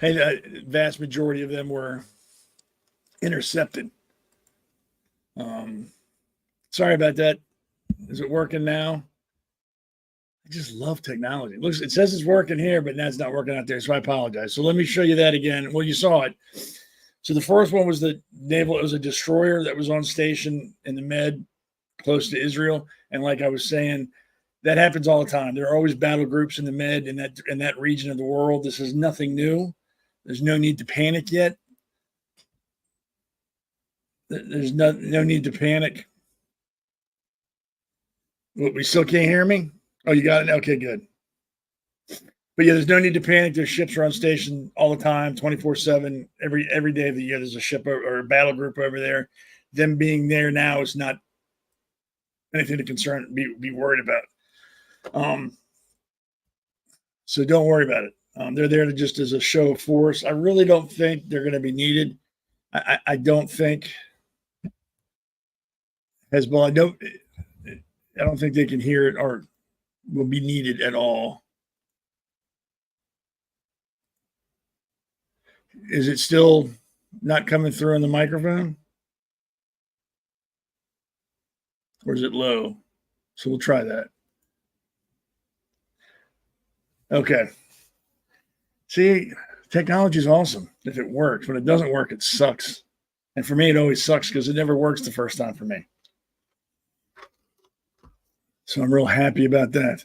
Hey, the vast majority of them were intercepted. Um, Sorry about that. Is it working now? I just love technology. It says it's working here, but now it's not working out there. So I apologize. So let me show you that again. Well, you saw it. So the first one was the naval. It was a destroyer that was on station in the Med, close to Israel. And like I was saying, that happens all the time. There are always battle groups in the Med in that region of the world. This is nothing new. There's no need to panic yet. There's no need to panic. We still can't hear me? Oh, you got it? Okay, good. But yeah, there's no need to panic. There's ships are on station all the time, 24/7. Every day of the year, there's a ship or a battle group over there. Them being there now is not anything to be worried about. So don't worry about it. They're there to just as a show of force. I really don't think they're going to be needed. I don't think Hezbollah. I don't think they can hear it or will be needed at all. Is it still not coming through on the microphone? Or is it low? So we'll try that. Okay. See, technology is awesome if it works. When it doesn't work, it sucks. And for me, it always sucks because it never works the first time for me. So I'm real happy about that.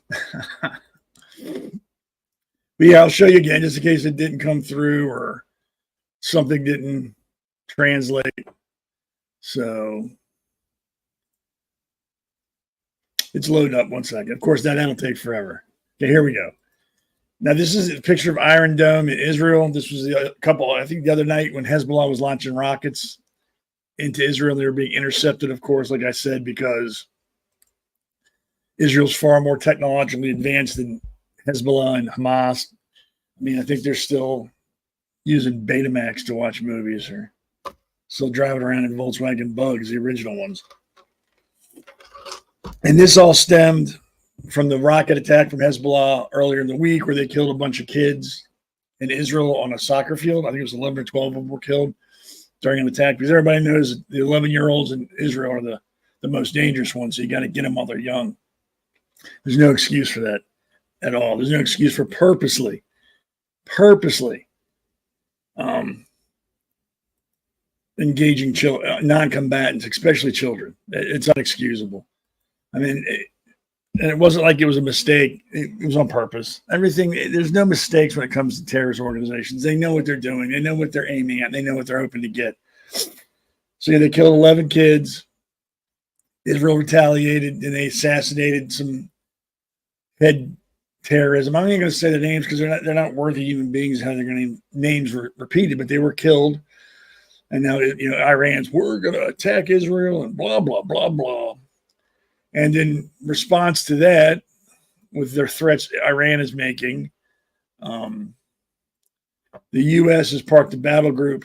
But yeah, I'll show you again just in case it didn't come through or something didn't translate. So it's loading up 1 second. Of course, that'll take forever. Okay, here we go. Now, this is a picture of Iron Dome in Israel. This was a couple, I think the other night when Hezbollah was launching rockets into Israel. They were being intercepted, of course, like I said, because Israel's far more technologically advanced than Hezbollah and Hamas. I mean, I think they're still using Betamax to watch movies or still driving around in Volkswagen Bugs, the original ones. And this all stemmed from the rocket attack from Hezbollah earlier in the week where they killed a bunch of kids in Israel on a soccer field. I think it was 11 or 12 of them were killed during an attack because everybody knows the 11-year-olds in Israel are the most dangerous ones. So you got to get them while they're young. There's no excuse for that at all. There's no excuse for purposely engaging non-combatants, especially children. It's unexcusable. I mean, and it wasn't like it was a mistake. It was on purpose. There's no mistakes when it comes to terrorist organizations. They know what they're doing. They know what they're aiming at. They know what they're hoping to get. So yeah, they killed 11 kids. Israel retaliated and they assassinated some head terrorism. I'm not going to say the names because they're not worthy human beings. How they're going to names repeated, but they were killed. And now Iran's we're going to attack Israel and blah blah blah blah. And in response to that, with their threats Iran is making, the U.S. has parked a battle group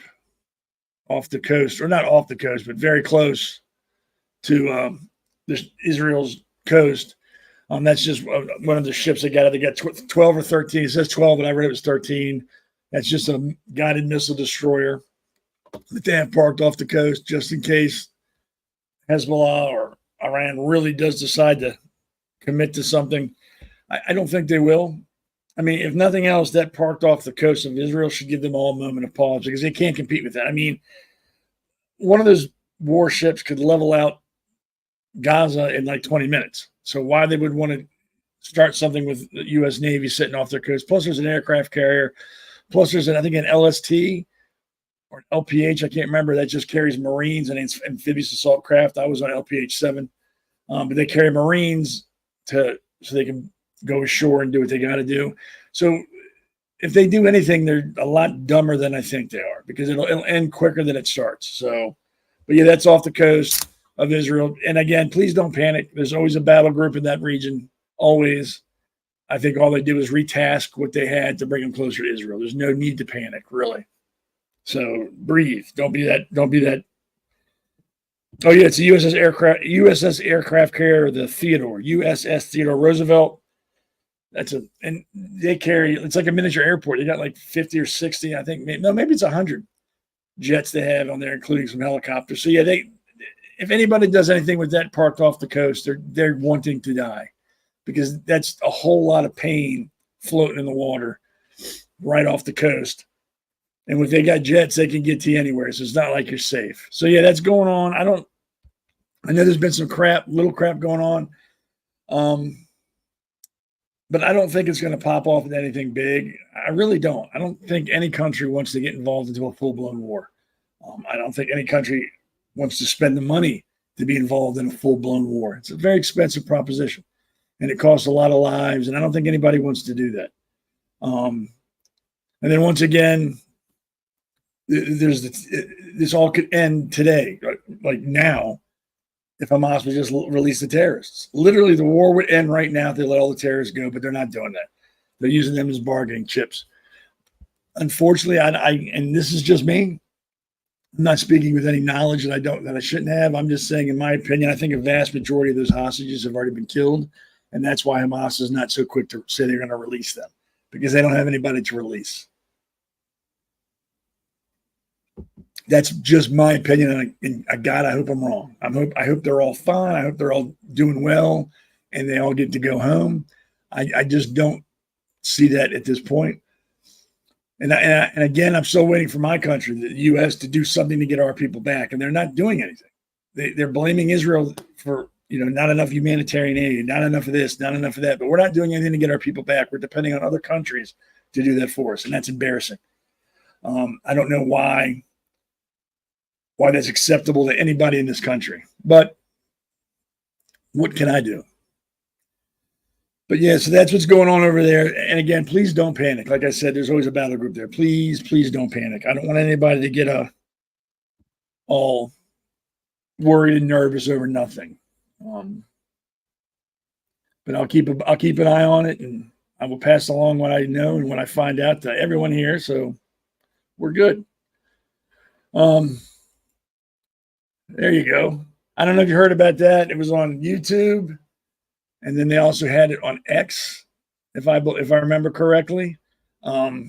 off the coast, or not off the coast, but very close to Israel's coast. That's just one of the ships they got. They got 12 or 13. It says 12, but I read it was 13. That's just a guided missile destroyer that they have parked off the coast just in case Hezbollah or Iran really does decide to commit to something. I don't think they will. I mean, if nothing else, that parked off the coast of Israel should give them all a moment of pause because they can't compete with that. I mean, one of those warships could level out Gaza in like 20 minutes. So why they would want to start something with the U.S. Navy sitting off their coast? Plus, there's an aircraft carrier. Plus, there's I think an LST or LPH. I can't remember. That just carries Marines and amphibious assault craft. I was on LPH 7, but they carry Marines so they can go ashore and do what they got to do. So if they do anything, they're a lot dumber than I think they are because it'll end quicker than it starts. So, but yeah, that's off the coast of Israel. And again, please don't panic. There's always a battle group in that region. Always. I think all they did was retask what they had to bring them closer to Israel. There's no need to panic, really. So breathe. Don't be that. Oh yeah, it's a USS aircraft carrier, the Theodore, USS Theodore Roosevelt. And they carry, it's like a miniature airport. They got like 50 or 60, I think. Maybe it's 100 jets they have on there, including some helicopters. So yeah, if anybody does anything with that parked off the coast, they're wanting to die, because that's a whole lot of pain floating in the water right off the coast. And if they got jets, they can get to you anywhere. So it's not like you're safe. So yeah, that's going on. I know there's been some little crap going on. But I don't think it's going to pop off with anything big. I really don't. I don't think any country wants to get involved into a full-blown war. I don't think any country wants to spend the money to be involved in a full-blown war. It's a very expensive proposition, and it costs a lot of lives, and I don't think anybody wants to do that. And then once again, this all could end today, like now, if Hamas would just release the terrorists. Literally, the war would end right now if they let all the terrorists go, but they're not doing that. They're using them as bargaining chips. Unfortunately, and this is just me, I'm not speaking with any knowledge that I shouldn't have. I'm just saying, in my opinion, I think a vast majority of those hostages have already been killed, and that's why Hamas is not so quick to say they're going to release them, because they don't have anybody to release. That's just my opinion, and God, I hope I'm wrong. I hope they're all fine. I hope they're all doing well, and they all get to go home. I just don't see that at this point. And again, I'm still waiting for my country, the U.S., to do something to get our people back, and they're not doing anything. They're blaming Israel for not enough humanitarian aid, not enough of this, not enough of that. But we're not doing anything to get our people back. We're depending on other countries to do that for us, and that's embarrassing. I don't know why that's acceptable to anybody in this country. But what can I do? But yeah, so that's what's going on over there. And again, please don't panic. Like I said, there's always a battle group there. Please don't panic. I don't want anybody to get all worried and nervous over nothing. But I'll keep an eye on it, and I will pass along what I know and what I find out to everyone here. So we're good. There you go. I don't know if you heard about that. It was on YouTube, and then they also had it on X, if I remember correctly. I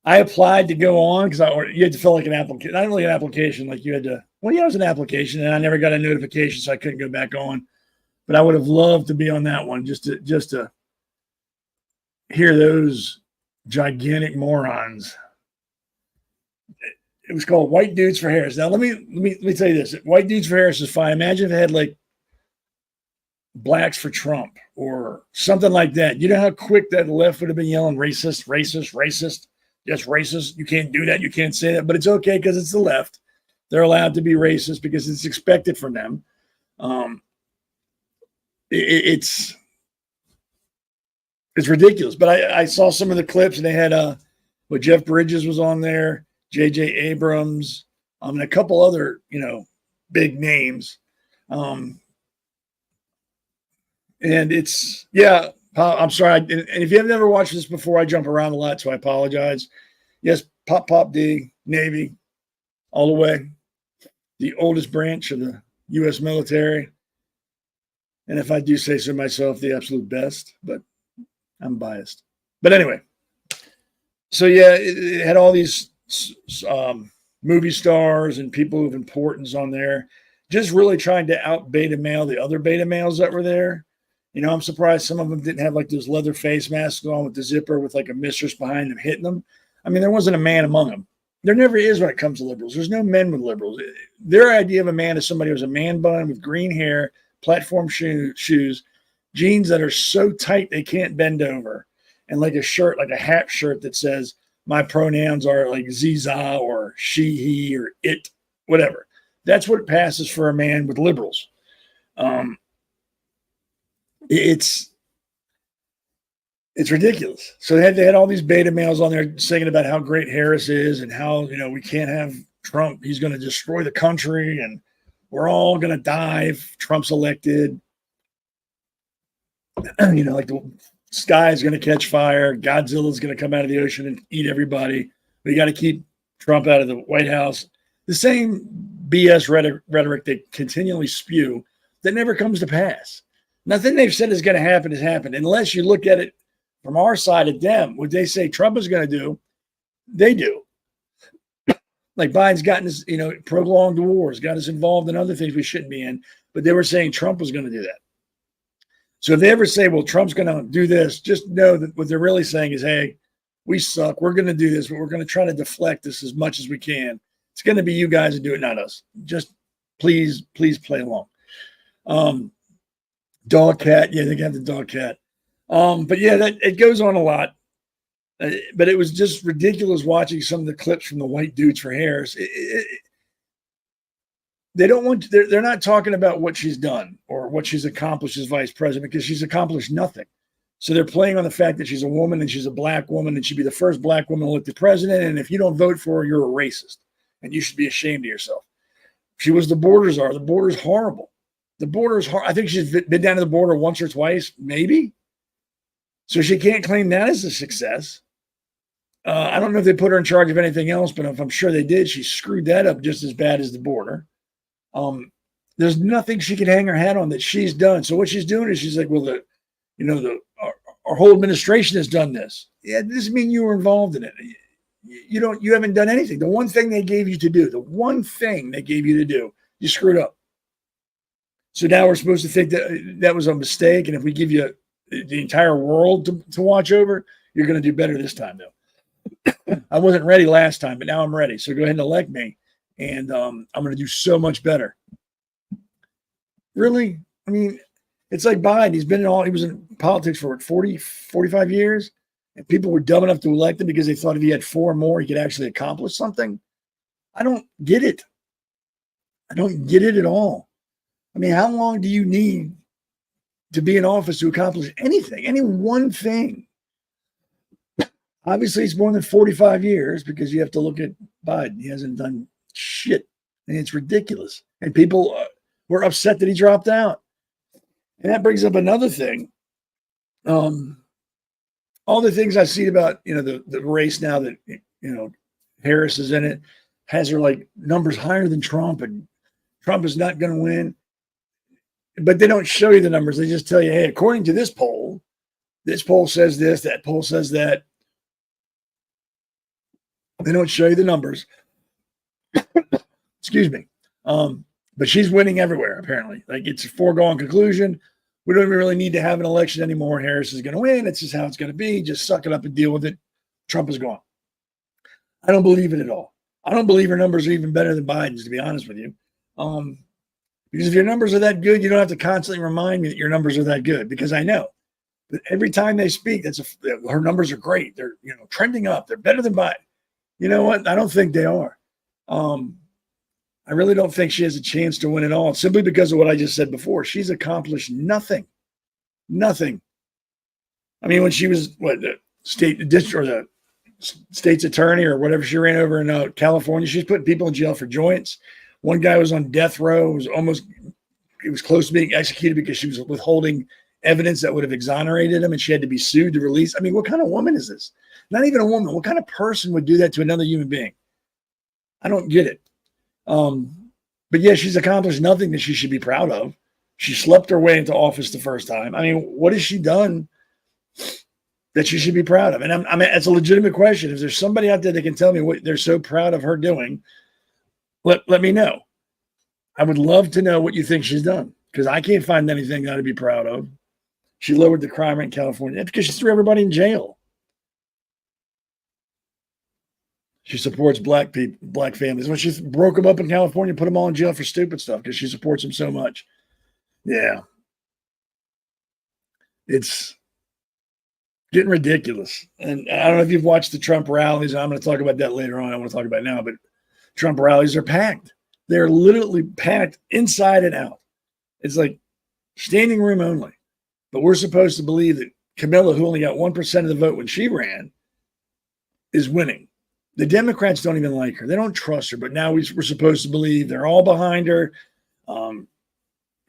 applied to go on because you had to fill like an application. Not really an application, like you had to. Well, yeah, it was an application, and I never got a notification, so I couldn't go back on. But I would have loved to be on that one just to hear those gigantic morons. It was called White Dudes for Harris. Now, let me tell you this. White Dudes for Harris is fine. Imagine if it had like Blacks for Trump or something like that. You know how quick that left would have been yelling racist, racist, racist. Yes, racist. You can't do that. You can't say that. But it's okay because it's the left. They're allowed to be racist because it's expected from them. It's ridiculous. But I saw some of the clips, and they had Jeff Bridges was on there. J.J. Abrams, and a couple other, big names. And it's, yeah, I'm sorry. And if you have never watched this before, I jump around a lot, so I apologize. Yes, Pop D, Navy, all the way. The oldest branch of the U.S. military. And if I do say so myself, the absolute best, but I'm biased. But anyway, so yeah, it had all these movie stars and people of importance on there, just really trying to out beta male the other beta males that were there. I'm surprised some of them didn't have like those leather face masks on with the zipper with like a mistress behind them hitting them. I mean, there wasn't a man among them. There never is when it comes to liberals. There's no men with liberals. Their idea of a man is somebody who has a man bun with green hair, platform shoes, jeans that are so tight they can't bend over, and like a shirt, like a hat shirt that says, my pronouns are like Ziza or she, he, or it, whatever. That's what passes for a man with liberals. It's ridiculous. So they had all these beta males on there singing about how great Harris is and how, we can't have Trump. He's going to destroy the country and we're all going to die if Trump's elected. Like the sky is going to catch fire. Godzilla's going to come out of the ocean and eat everybody. We got to keep Trump out of the White House. The same BS rhetoric they continually spew that never comes to pass. Nothing they've said is going to happen has happened, unless you look at it from our side at them. What they say Trump is going to do, they do. Like Biden's gotten us, prolonged the wars, got us involved in other things we shouldn't be in, but they were saying Trump was going to do that. So if they ever say, well, Trump's going to do this, just know that what they're really saying is, hey, we suck. We're going to do this, but we're going to try to deflect this as much as we can. It's going to be you guys that do it, not us. Just please play along. Dog cat. Yeah, they got the dog cat. But yeah, it goes on a lot. But it was just ridiculous watching some of the clips from the white dudes for Harris. They don't want. They're not talking about what she's done or what she's accomplished as vice president, because she's accomplished nothing. So they're playing on the fact that she's a woman and she's a black woman and she'd be the first black woman elected president. And if you don't vote for her, you're a racist and you should be ashamed of yourself. She was the border czar. The border's horrible. The border's hard. I think she's been down to the border once or twice, maybe. So she can't claim that as a success. I don't know if they put her in charge of anything else, but if I'm sure they did, she screwed that up just as bad as the border. There's nothing she can hang her hat on that she's done. So what she's doing is she's like, well, our whole administration has done this. Yeah, it doesn't mean you were involved in it. You haven't done anything. The one thing they gave you to do, you screwed up. So now we're supposed to think that that was a mistake. And if we give you the entire world to watch over, you're going to do better this time, though. I wasn't ready last time, but now I'm ready. So go ahead and elect me. And I'm going to do so much better. Really? I mean, it's like Biden. He was in politics for 45 years. And people were dumb enough to elect him because they thought if he had 4 more, he could actually accomplish something. I don't get it. I don't get it at all. I mean, how long do you need to be in office to accomplish anything, any one thing? Obviously, it's more than 45 years because you have to look at Biden. He hasn't done shit. And it's ridiculous. And people were upset that he dropped out. And that brings up another thing. All the things I see about, the race now that, Harris is in it, has her like numbers higher than Trump, and Trump is not going to win. But they don't show you the numbers. They just tell you, hey, according to this poll says this, that poll says that. They don't show you the numbers. Excuse me. But she's winning everywhere, apparently. Like, it's a foregone conclusion. We don't even really need to have an election anymore. Harris is going to win. It's just how it's going to be. Just suck it up and deal with it. Trump is gone. I don't believe it at all. I don't believe her numbers are even better than Biden's, to be honest with you. Because if your numbers are that good, you don't have to constantly remind me that your numbers are that good, because I know. But every time they speak, her numbers are great. They're trending up. They're better than Biden. You know what? I don't think they are. I really don't think she has a chance to win at all, simply because of what I just said before. She's accomplished nothing. Nothing. I mean, when she was the state's attorney or whatever, she ran over in California, she's putting people in jail for joints. One guy was on death row. He was close to being executed because she was withholding evidence that would have exonerated him, and she had to be sued to release. I mean, what kind of woman is this? Not even a woman. What kind of person would do that to another human being? I don't get it. But yeah, she's accomplished nothing that she should be proud of. She slept her way into office the first time. I mean, what has she done that she should be proud of? And I mean, it's a legitimate question. If there's somebody out there that can tell me what they're so proud of her doing, let me know. I would love to know what you think she's done, because I can't find anything that I'd be proud of. She lowered the crime rate in California. That's because she threw everybody in jail. She supports black people, black families. When she broke them up in California, put them all in jail for stupid stuff because she supports them so much. Yeah. It's getting ridiculous. And I don't know if you've watched the Trump rallies. I'm going to talk about that later on. I want to talk about it now, but Trump rallies are packed. They're literally packed inside and out. It's like standing room only. But we're supposed to believe that Camilla, who only got 1% of the vote when she ran, is winning. The Democrats don't even like her. They don't trust her. But now we're supposed to believe they're all behind her.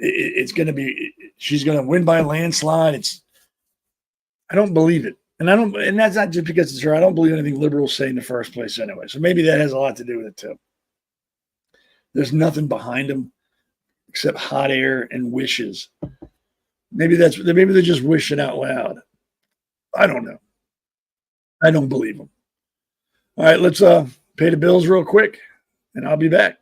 She's going to win by a landslide. I don't believe it. And that's not just because it's her. I don't believe anything liberals say in the first place anyway. So maybe that has a lot to do with it too. There's nothing behind them except hot air and wishes. Maybe they're just wishing out loud. I don't know. I don't believe them. All right, let's pay the bills real quick, and I'll be back.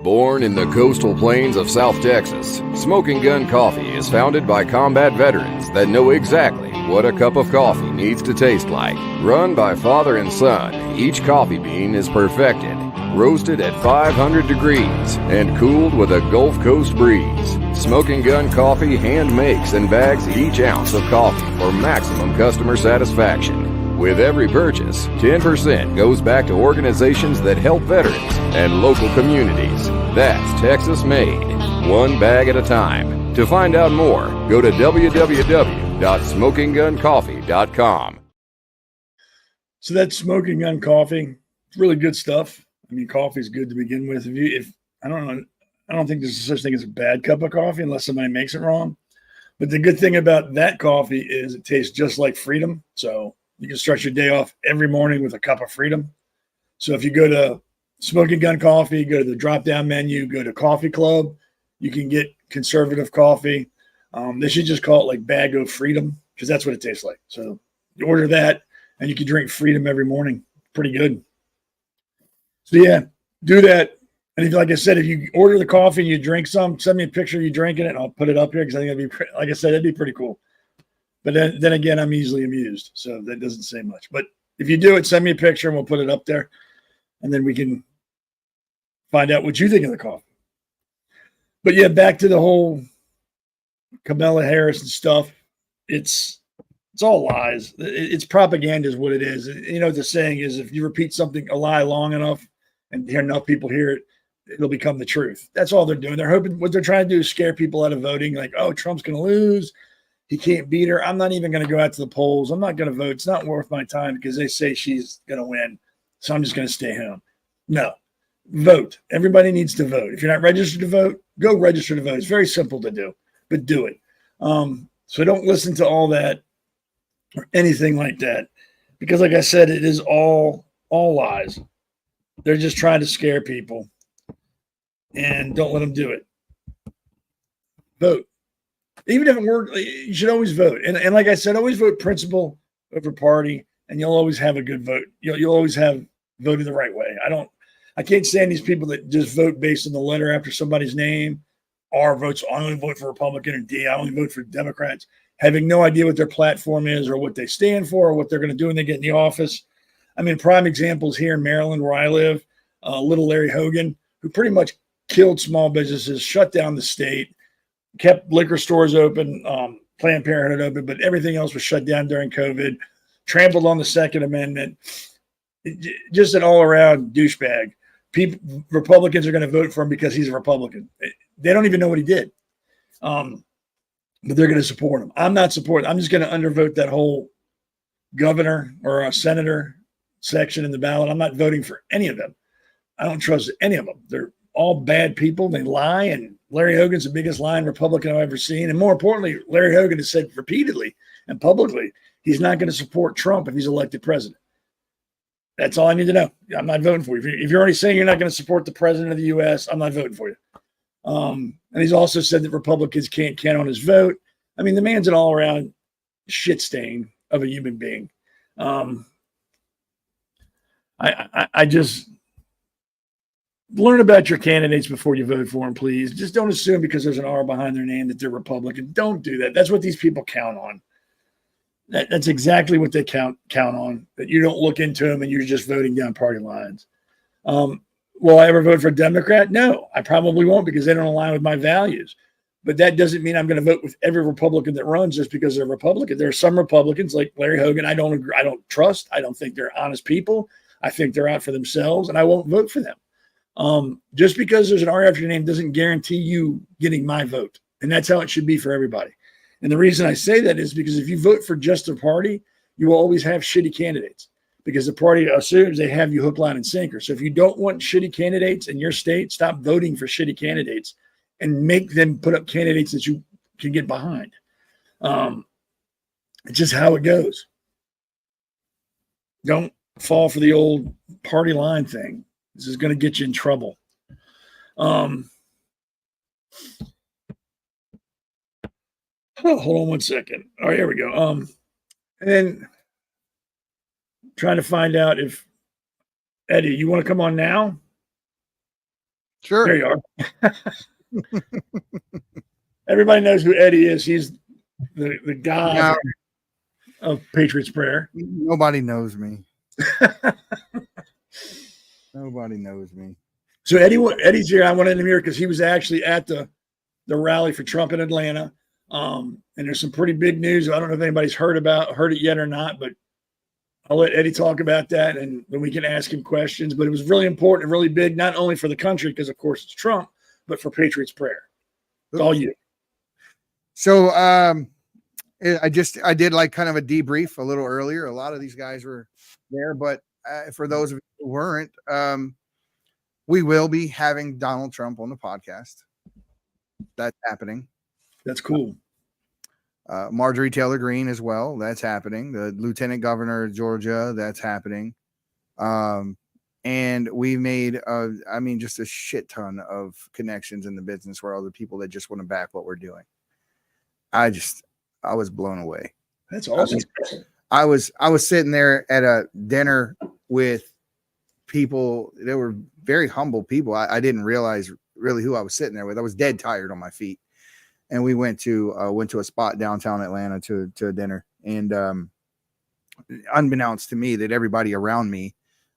Born in the coastal plains of South Texas, Smoking Gun Coffee is founded by combat veterans that know exactly what a cup of coffee needs to taste like. Run by father and son, each coffee bean is perfected, roasted at 500 degrees, and cooled with a Gulf Coast breeze. Smoking Gun Coffee hand makes and bags each ounce of coffee for maximum customer satisfaction. With every purchase, 10% goes back to organizations that help veterans and local communities. That's Texas made, one bag at a time. To find out more, go to www.smokingguncoffee.com. So that's Smoking Gun Coffee. It's really good stuff. I mean, coffee is good to begin with. I don't know, I don't think there's such thing as a bad cup of coffee unless somebody makes it wrong. But the good thing about that coffee is it tastes just like freedom. So you can start your day off every morning with a cup of freedom. So if you go to Smoking Gun Coffee, go to the drop-down menu, go to Coffee Club, you can get conservative coffee. They should just call it like Bag of Freedom because that's what it tastes like. So you order that and you can drink freedom every morning. Pretty good. So yeah, do that. And if, like I said, if you order the coffee and you drink some, send me a picture of you drinking it and I'll put it up here because I think that'd be, like I said, that'd be pretty cool. But then again, I'm easily amused, so that doesn't say much. But if you do it, send me a picture and we'll put it up there, and then we can find out what you think of the coffee. But yeah, back to the whole Kamala Harris and stuff. It's all lies. It's propaganda is what it is. You know what the saying is, if you repeat a lie long enough and enough people hear it, it'll become the truth. That's all they're doing. They're hoping what they're trying to do is scare people out of voting. Like, oh, Trump's going to lose. He can't beat her. I'm not even going to go out to the polls. I'm not going to vote. It's not worth my time because they say she's going to win. So I'm just going to stay home. No, vote. Everybody needs to vote. If you're not registered to vote, go register to vote. It's very simple to do, but do it. So don't listen to all that or anything like that because, like I said, it is all lies. They're just trying to scare people, and don't let them do it. Vote. Even if it worked, you should always vote. And like I said, always vote principle over party, and you'll always have a good vote. You'll always have voted the right way. I can't stand these people that just vote based on the letter after somebody's name. R votes, I only vote for Republican, and D, I only vote for Democrats, having no idea what their platform is or what they stand for or what they're going to do when they get in the office. I mean, prime examples here in Maryland where I live, little Larry Hogan, who pretty much killed small businesses, shut down the state, kept liquor stores open, Planned Parenthood open, but everything else was shut down during COVID, trampled on the Second Amendment, just an all-around douchebag. Republicans are going to vote for him because he's a Republican. They don't even know what he did, but they're going to support him. I'm not supporting. I'm just going to undervote that whole governor or a senator section in the ballot. I'm not voting for any of them. I don't trust any of them. They're all bad people. They lie, and Larry Hogan's the biggest lying Republican I've ever seen. And more importantly, Larry Hogan has said repeatedly and publicly he's not going to support Trump if he's elected president. That's all I need to know. I'm not voting for you. If you're already saying you're not going to support the president of the U.S., I'm not voting for you. And he's also said that Republicans can't count on his vote. I mean, the man's an all-around shit stain of a human being. I just learn about your candidates before you vote for them, please. Just don't assume because there's an R behind their name that they're Republican. Don't do that. That's what these people count on. That's exactly what they count on, that you don't look into them and you're just voting down party lines. Will I ever vote for a Democrat? No, I probably won't because they don't align with my values. But that doesn't mean I'm going to vote with every Republican that runs just because they're Republican. There are some Republicans like Larry Hogan I don't agree, I don't trust. I don't think they're honest people. I think they're out for themselves, and I won't vote for them. Just because there's an R after your name doesn't guarantee you getting my vote. And that's how it should be for everybody. And the reason I say that is because if you vote for just a party, you will always have shitty candidates because the party assumes they have you hook, line, and sinker. So if you don't want shitty candidates in your state, stop voting for shitty candidates and make them put up candidates that you can get behind. It's just how it goes. Don't fall for the old party line thing. This is going to get you in trouble. Oh, hold on one second. All right, here we go. And then trying to find out if Eddie, you want to come on now? Sure. There you are. Everybody knows who Eddie is. He's the god of Patriots Prayer. Nobody knows me. Nobody knows me. So Eddie's here. I wanted him here because he was actually at the rally for Trump in Atlanta. And there's some pretty big news. I don't know if anybody's heard it yet or not, but I'll let Eddie talk about that, and then we can ask him questions. But it was really important and really big, not only for the country, because of course it's Trump, but for Patriots Prayer. It's all you. So I did like kind of a debrief a little earlier. A lot of these guys were there, but for those of you who weren't, we will be having Donald Trump on the podcast. That's happening. That's cool. Marjorie Taylor Greene as well. That's happening. The Lieutenant Governor of Georgia. That's happening. And we made, just a shit ton of connections in the business world, the people that just want to back what we're doing. I was blown away. That's awesome. I was sitting there at a dinner with people. They were very humble people. I didn't realize really who I was sitting there with. I was dead tired on my feet. And we went to a spot downtown Atlanta to a dinner. And unbeknownst to me, that everybody around me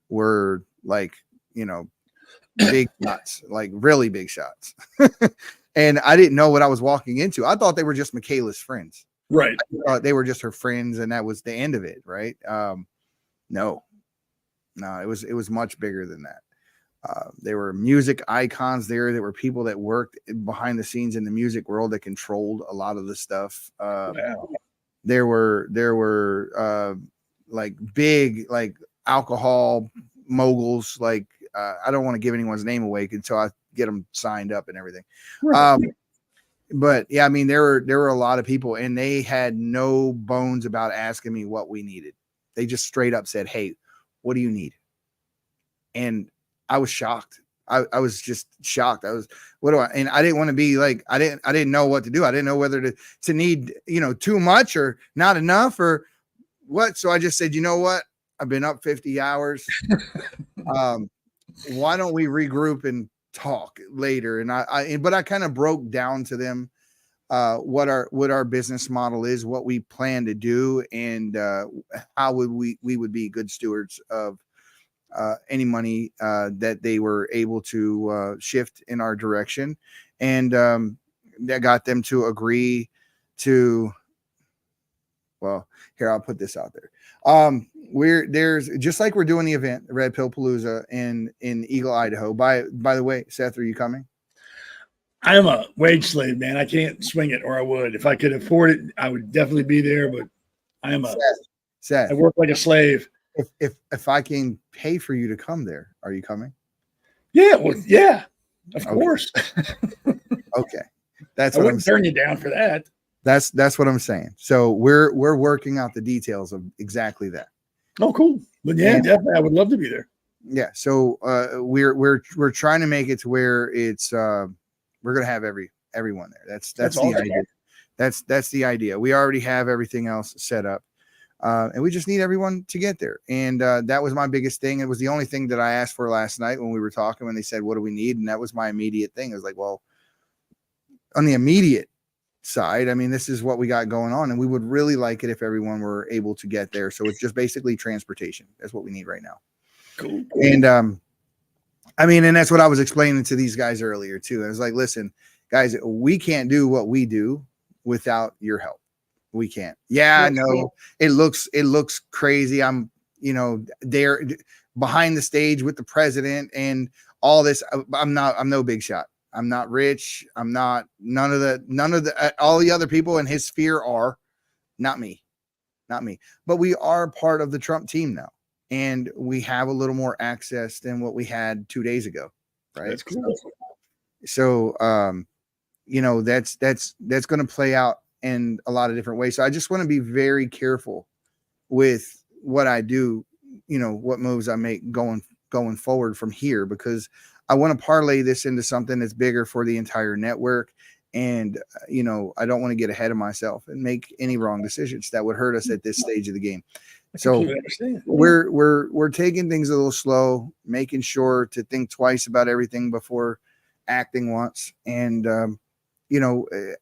were like, big shots, like really big shots. And I didn't know what I was walking into. I thought they were just Michaela's friends. Right. I thought they were just her friends, and that was the end of it, right? No, it was much bigger than that. There were music icons there. There were people that worked behind the scenes in the music world that controlled a lot of the stuff. Wow. There were like big like alcohol moguls. Like I don't want to give anyone's name away until I get them signed up and everything. Right. But yeah, I mean, there were a lot of people, and they had no bones about asking me what we needed. They just straight up said, "Hey, what do you need?" And I was shocked. I was just shocked. And I didn't want to be like, I didn't know what to do. I didn't know whether to need, too much or not enough or what. So I just said, you know what? I've been up 50 hours. Why don't we regroup and talk later? And but I kind of broke down to them what our business model is, what we plan to do, and how we would be good stewards of any money that they were able to shift in our direction. And that got them to agree to, well, here, I'll put this out there. There's just like we're doing the event, Red Pill Palooza in Eagle, Idaho. By the way, Seth, are you coming? I am a wage slave, man. I can't swing it, or I would. If I could afford it, I would definitely be there, but I am Seth, I work like a slave. If I can pay for you to come there, are you coming? Yeah, well, yeah, of course. Okay. That's I what wouldn't turn you down for that. That's what I'm saying. So we're working out the details of exactly that. Oh, cool. But yeah, definitely, I would love to be there. Yeah. So we're trying to make it to where it's we're gonna have everyone there. That's the awesome. idea. That's the idea. We already have everything else set up. And we just need everyone to get there. And that was my biggest thing. It was the only thing that I asked for last night when we were talking, when they said, what do we need? And that was my immediate thing. I was like, well, on the immediate side, I mean, this is what we got going on. And we would really like it if everyone were able to get there. So it's just basically transportation. That's what we need right now. Cool. And and that's what I was explaining to these guys earlier too. I was like, listen, guys, we can't do what we do without your help. We can't. Yeah, I know it looks crazy. I'm, there behind the stage with the president and all this. I'm no big shot. I'm not rich. I'm not none of the all the other people in his sphere are not me. But we are part of the Trump team now, and we have a little more access than what we had 2 days ago. Right. That's cool. So that's going to play out in a lot of different ways. So I just want to be very careful with what I do, what moves I make going forward from here, because I want to parlay this into something that's bigger for the entire network. And, I don't want to get ahead of myself and make any wrong decisions that would hurt us at this stage of the game. So we're taking things a little slow, making sure to think twice about everything before acting once. And,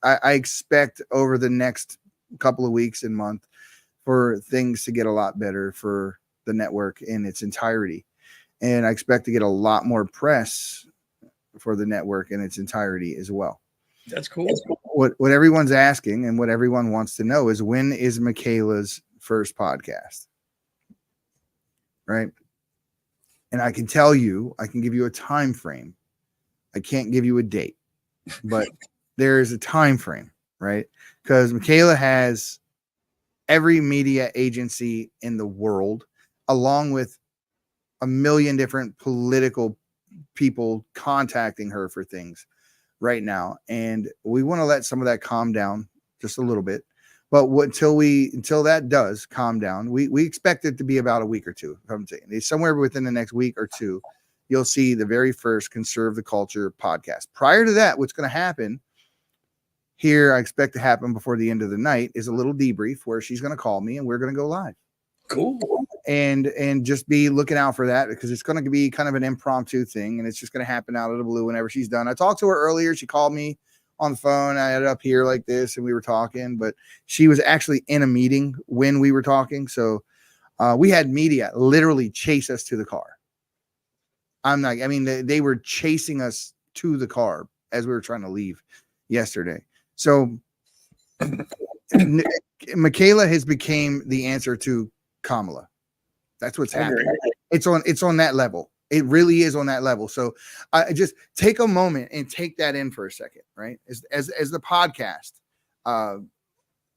I expect over the next couple of weeks and month for things to get a lot better for the network in its entirety. And I expect to get a lot more press for the network in its entirety as well. That's cool. What everyone's asking and what everyone wants to know is, when is Michaela's first podcast? Right. And I can tell you, I can give you a time frame. I can't give you a date, but there is a time frame, right? Because Michaela has every media agency in the world, along with a million different political people contacting her for things right now. And we want to let some of that calm down just a little bit. But until that does calm down, we expect it to be about a week or two. I'm saying it's somewhere within the next week or two, you'll see the very first Conserve the Culture podcast. Prior to that, what's going to happen here, I expect to happen before the end of the night, is a little debrief where she's going to call me and we're going to go live. Cool. And just be looking out for that, because it's going to be kind of an impromptu thing, and it's just going to happen out of the blue whenever she's done. I talked to her earlier. She called me on the phone. I had it up here like this and we were talking, but she was actually in a meeting when we were talking. So we had media literally chase us to the car. They were chasing us to the car as we were trying to leave yesterday. So Michaela has became the answer to Kamala. That's what's happening. It's on that level. It really is on that level. So I just take a moment and take that in for a second, right? As the podcast,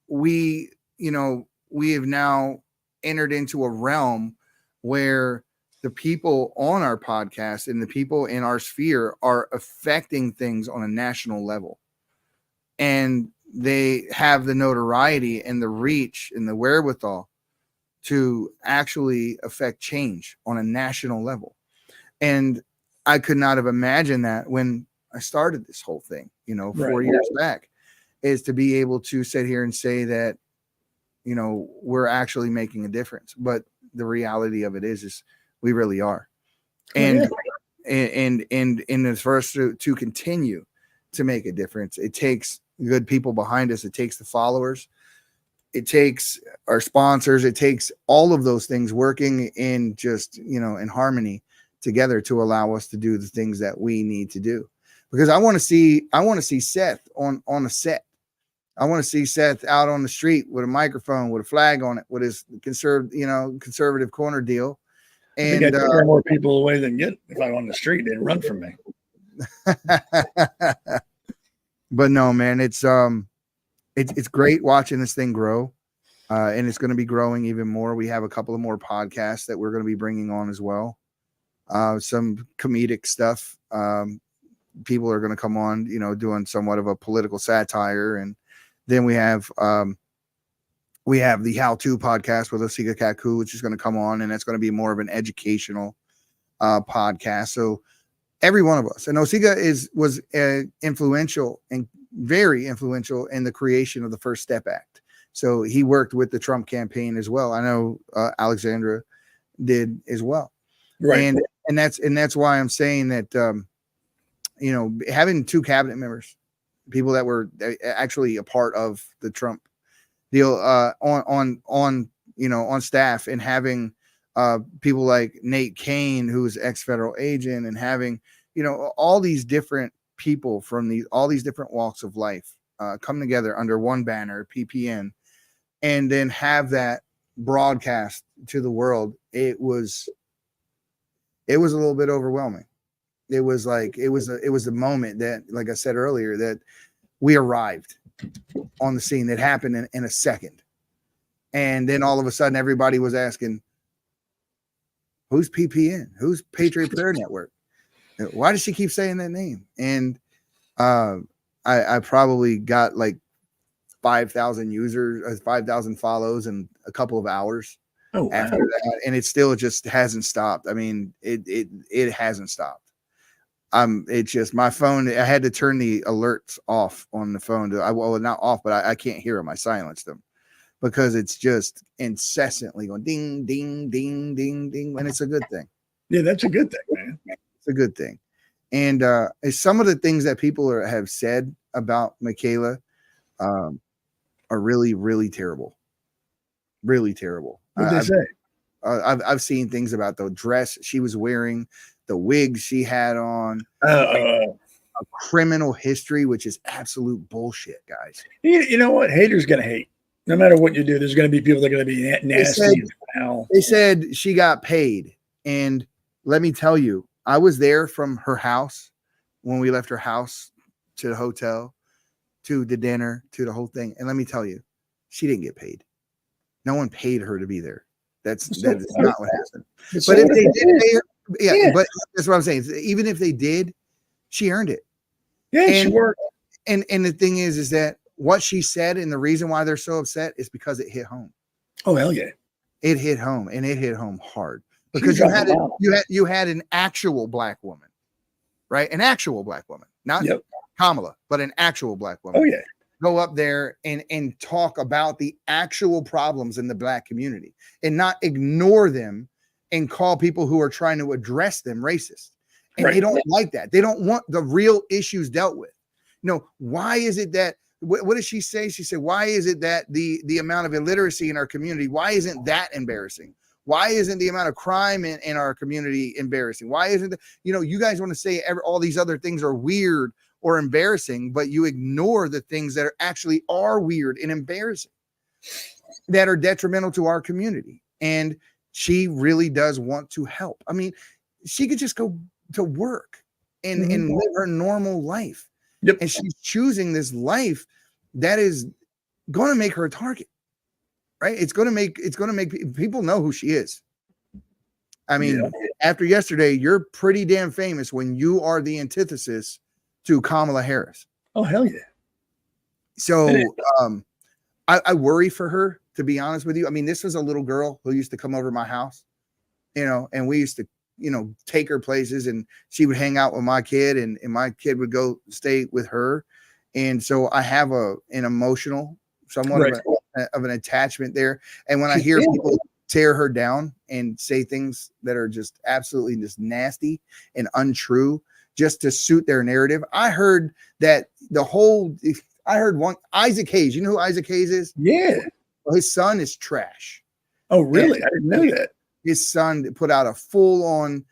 we have now entered into a realm where the people on our podcast and the people in our sphere are affecting things on a national level. And they have the notoriety and the reach and the wherewithal to actually affect change on a national level. And I could not have imagined that when I started this whole thing, 4 years back, is to be able to sit here and say that, we're actually making a difference. But the reality of it is we really are. And for us to continue to make a difference, it takes good people behind us. It takes the followers. It takes our sponsors. It takes all of those things working in just, in harmony together to allow us to do the things that we need to do. Because I want to see Seth on a set. I want to see Seth out on the street with a microphone, with a flag on it, with his conservative corner deal. And I scare more people away than get if I'm on the street, they'd run from me. But no, man, it's great watching this thing grow. And it's going to be growing even more. We have a couple of more podcasts that we're going to be bringing on as well. Some comedic stuff. People are going to come on, doing somewhat of a political satire. And then we have the How To podcast with Osiga Kaku, which is going to come on, and that's going to be more of an educational podcast. So every one of us, and Osiga was influential and very influential in the creation of the First Step Act. So he worked with the Trump campaign as well. I know Alexandra did as well. Right. And that's why I'm saying that, having two cabinet members, people that were actually a part of the Trump deal on staff, and having people like Nate Kane, who's ex-federal agent, and having, all these different people from all these different walks of life come together under one banner, PPN, and then have that broadcast to the world. It was a little bit overwhelming. It was a moment that, like I said earlier, that we arrived on the scene. That happened in a second. And then all of a sudden everybody was asking, who's PPN? Who's Patriot Prayer Network? Why does she keep saying that name? And I probably got like 5,000 users, 5,000 follows in a couple of hours after that. And it still just hasn't stopped. I mean, it hasn't stopped. It's just my phone. I had to turn the alerts off on the phone. Well, not off, but I can't hear them. I silenced them because it's just incessantly going ding, ding, ding, ding, ding. And it's a good thing. Yeah, that's a good thing, man. It's a good thing. And some of the things that people have said about Michaela are really, really terrible. Really terrible. What'd they say? I've seen things about the dress she was wearing, the wig she had on, a criminal history, which is absolute bullshit, guys. You know what? Haters gonna hate. No matter what you do, there's gonna be people that are gonna be nasty. They said she got paid, and let me tell you, I was there from her house when we left her house to the hotel, to the dinner, to the whole thing, and let me tell you, she didn't get paid. No one paid her to be there. That is not what happened. But if they did pay her, yeah, but that's what I'm saying. Even if they did, she earned it. Yeah, and she worked. And the thing is that what she said and the reason why they're so upset is because it hit home. Oh hell yeah, it hit home, and it hit home hard because you had an actual black woman, right? An actual black woman, not Kamala, but an actual black woman. Oh yeah. Go up there and talk about the actual problems in the black community and not ignore them and call people who are trying to address them racist. And they don't like that. They don't want the real issues dealt with. Why is it that, what does she say? She said, why is it that the amount of illiteracy in our community, why isn't that embarrassing? Why isn't the amount of crime in our community embarrassing? Why isn't you guys want to say all these other things are weird or embarrassing, but you ignore the things that actually are weird and embarrassing, that are detrimental to our community. And she really does want to help. I mean, she could just go to work and live her normal life. Yep. And she's choosing this life that is going to make her a target, right? It's going to make people know who she is. I mean, after yesterday, you're pretty damn famous when you are the antithesis to Kamala Harris. Oh hell yeah. So I worry for her, to be honest with you. I mean, this was a little girl who used to come over to my house, and we used to, take her places, and she would hang out with my kid, and my kid would go stay with her. And so I have an emotional, somewhat of an attachment there. And when I hear people tear her down and say things that are just absolutely just nasty and untrue, just to suit their narrative. I heard that I heard one Isaac Hayes. You know who Isaac Hayes is? Yeah. Well, his son is trash. Oh, really? I didn't know that. His son put out a full-on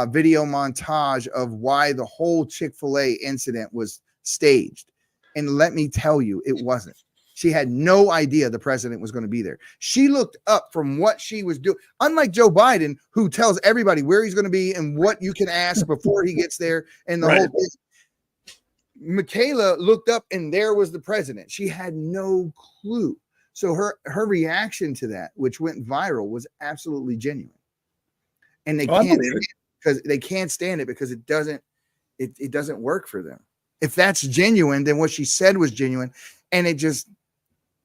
video montage of why the whole Chick-fil-A incident was staged. And let me tell you, it wasn't. She had no idea the president was going to be there. She looked up from what she was doing. Unlike Joe Biden, who tells everybody where he's going to be and what you can ask before he gets there and the whole thing. Michaela looked up and there was the president. She had no clue. So her reaction to that, which went viral, was absolutely genuine. And they can't stand it because it doesn't work for them. If that's genuine, then what she said was genuine. And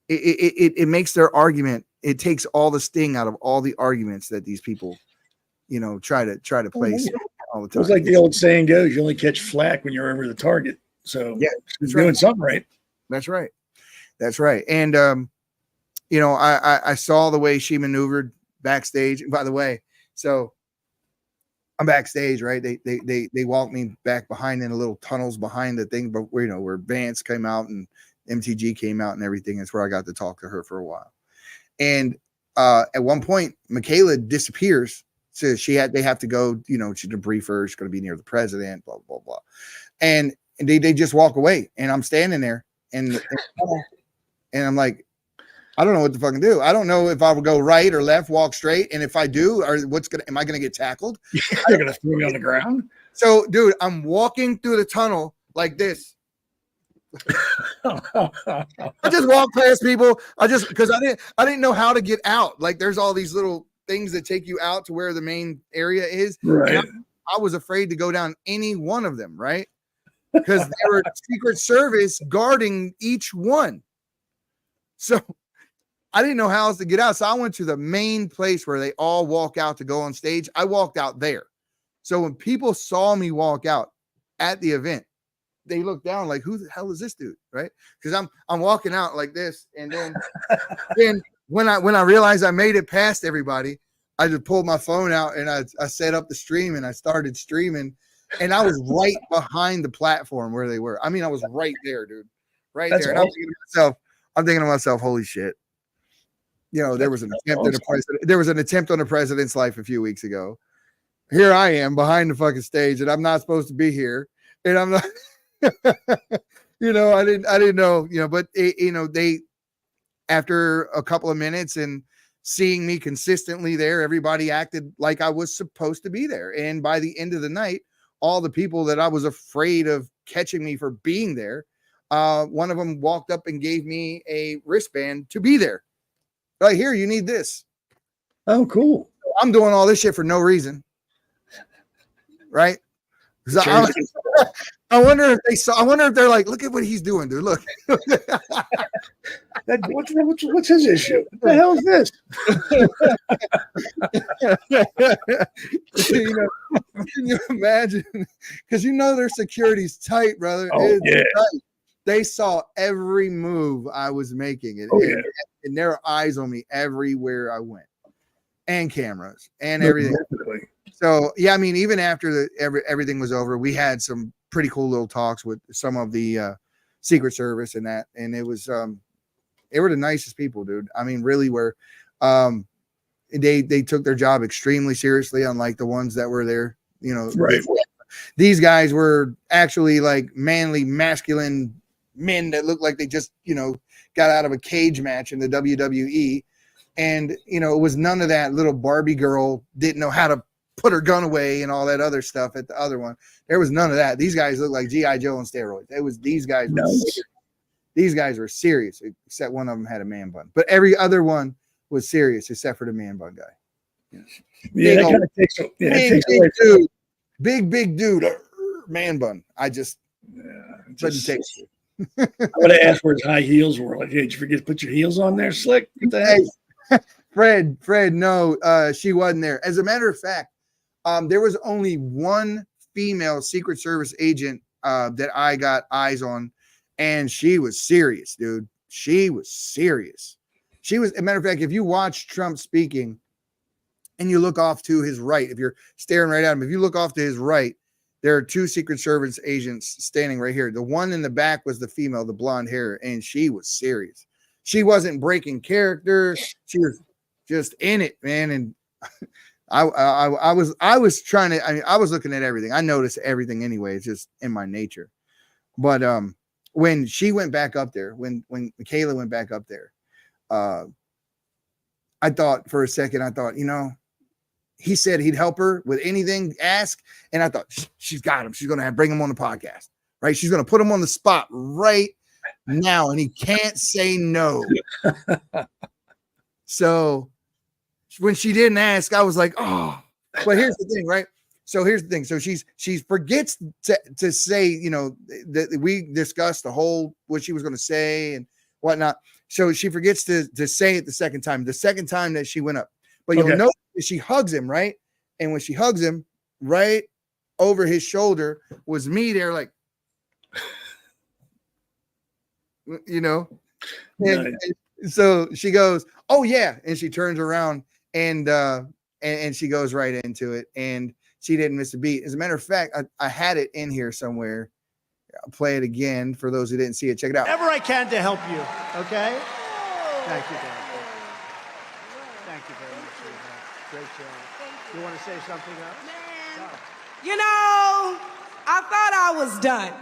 it makes their argument. It takes all the sting out of all the arguments that these people, try to place all the time. It's like the old saying goes: you only catch flack when you're over the target. So she's doing something right. That's right. That's right. And I saw the way she maneuvered backstage. And by the way, so I'm backstage, right? They walked me back behind in the little tunnels behind the thing, but where Vance came out and MTG came out and everything. That's where I got to talk to her for a while. And at one point, Michaela disappears. So they have to go, to brief her. She's going to be near the president, blah, blah, blah. And they just walk away. And I'm standing there and I'm like, I don't know what to fucking do. I don't know if I will go right or left, walk straight. And if I do, am I going to get tackled? You're going to throw me on the ground. So dude, I'm walking through the tunnel like this. I just walked past people. Because I didn't know how to get out. Like there's all these little things that take you out to where the main area is. Right. I was afraid to go down any one of them, right? Because they were Secret Service guarding each one. So I didn't know how else to get out. So I went to the main place where they all walk out to go on stage. I walked out there. So when people saw me walk out, at the event. They look down like, who the hell is this dude? Right. Cause I'm walking out like this. And then when I realized I made it past everybody, I just pulled my phone out and I set up the stream and I started streaming, and I was right behind the platform where they were. I mean, I was right there, dude, right That's there. And awesome. I'm thinking to myself, holy shit. You know, there was an attempt on a president's life a few weeks ago. Here I am behind the fucking stage, and I'm not supposed to be here. And I'm not, you know, I didn't know, you know, but they, after a couple of minutes and seeing me consistently there, everybody acted like I was supposed to be there. And by the end of the night, all the people that I was afraid of catching me for being there, one of them walked up and gave me a wristband to be there. Like, here, you need this. Oh, cool. I'm doing all this shit for no reason. Right? So I wonder if they saw. I wonder if they're like, look at what he's doing, dude. Look. What's his issue? What the hell is this? You know, can you imagine? Because you know their security's tight, brother. Oh, yeah. Tight. They saw every move I was making, and there are eyes on me everywhere I went, and cameras and everything. Definitely. So yeah, I mean, even after everything was over, we had some pretty cool little talks with some of the Secret Service and that, and it was they were the nicest people, dude. I mean, really were. They took their job extremely seriously, unlike the ones that were there. You know, right. These guys were actually like manly, masculine men that looked like they just, you know, got out of a cage match in the WWE. And, you know, it was none of that little Barbie girl didn't know how to put her gun away and all that other stuff at the other one. There was none of that. These guys looked like G.I. Joe on steroids. It was these guys. These guys were serious, except one of them had a man bun. But every other one was serious except for the man bun guy. Yeah, that kind of takes away. Dude, big dude, man bun. I just couldn't take it. I would have asked where his high heels were. Like, hey, did you forget to put your heels on there, Slick? What the heck? Fred, no, she wasn't there. As a matter of fact, there was only one female Secret Service agent that I got eyes on, and she was serious, dude. She was serious. She was, as a matter of fact, if you watch Trump speaking and you look off to his right, if you're staring right at him, if you look off to his right, there are two Secret Service agents standing right here. The one in the back was the female, the blonde hair, and she was serious. She wasn't breaking character. She was just in it, man. And I was trying to, I mean, I was looking at everything. I noticed everything anyway. It's just in my nature. But when she went back up there, when Michaela went back up there, I thought for a second, you know, he said he'd help her with anything, ask. And I thought, she's got him. She's going to bring him on the podcast, right? She's going to put him on the spot right now, and he can't say no. So when she didn't ask, I was like, oh. But here's the thing, right? So here's the thing. So she forgets to say, you know, that we discussed the whole what she was going to say and whatnot. So she forgets to say it the second time that she went up. But you'll notice she hugs him, right? And when she hugs him, right over his shoulder was me there, like, you know. And so she goes, "Oh yeah," and she turns around and she goes right into it, and she didn't miss a beat. As a matter of fact, I had it in here somewhere. I'll play it again for those who didn't see it. Check it out. Whatever I can to help you. Okay. Thank you, Dad. Thank you very much. Great job. You want to say something else? Man, you know, I thought I was done.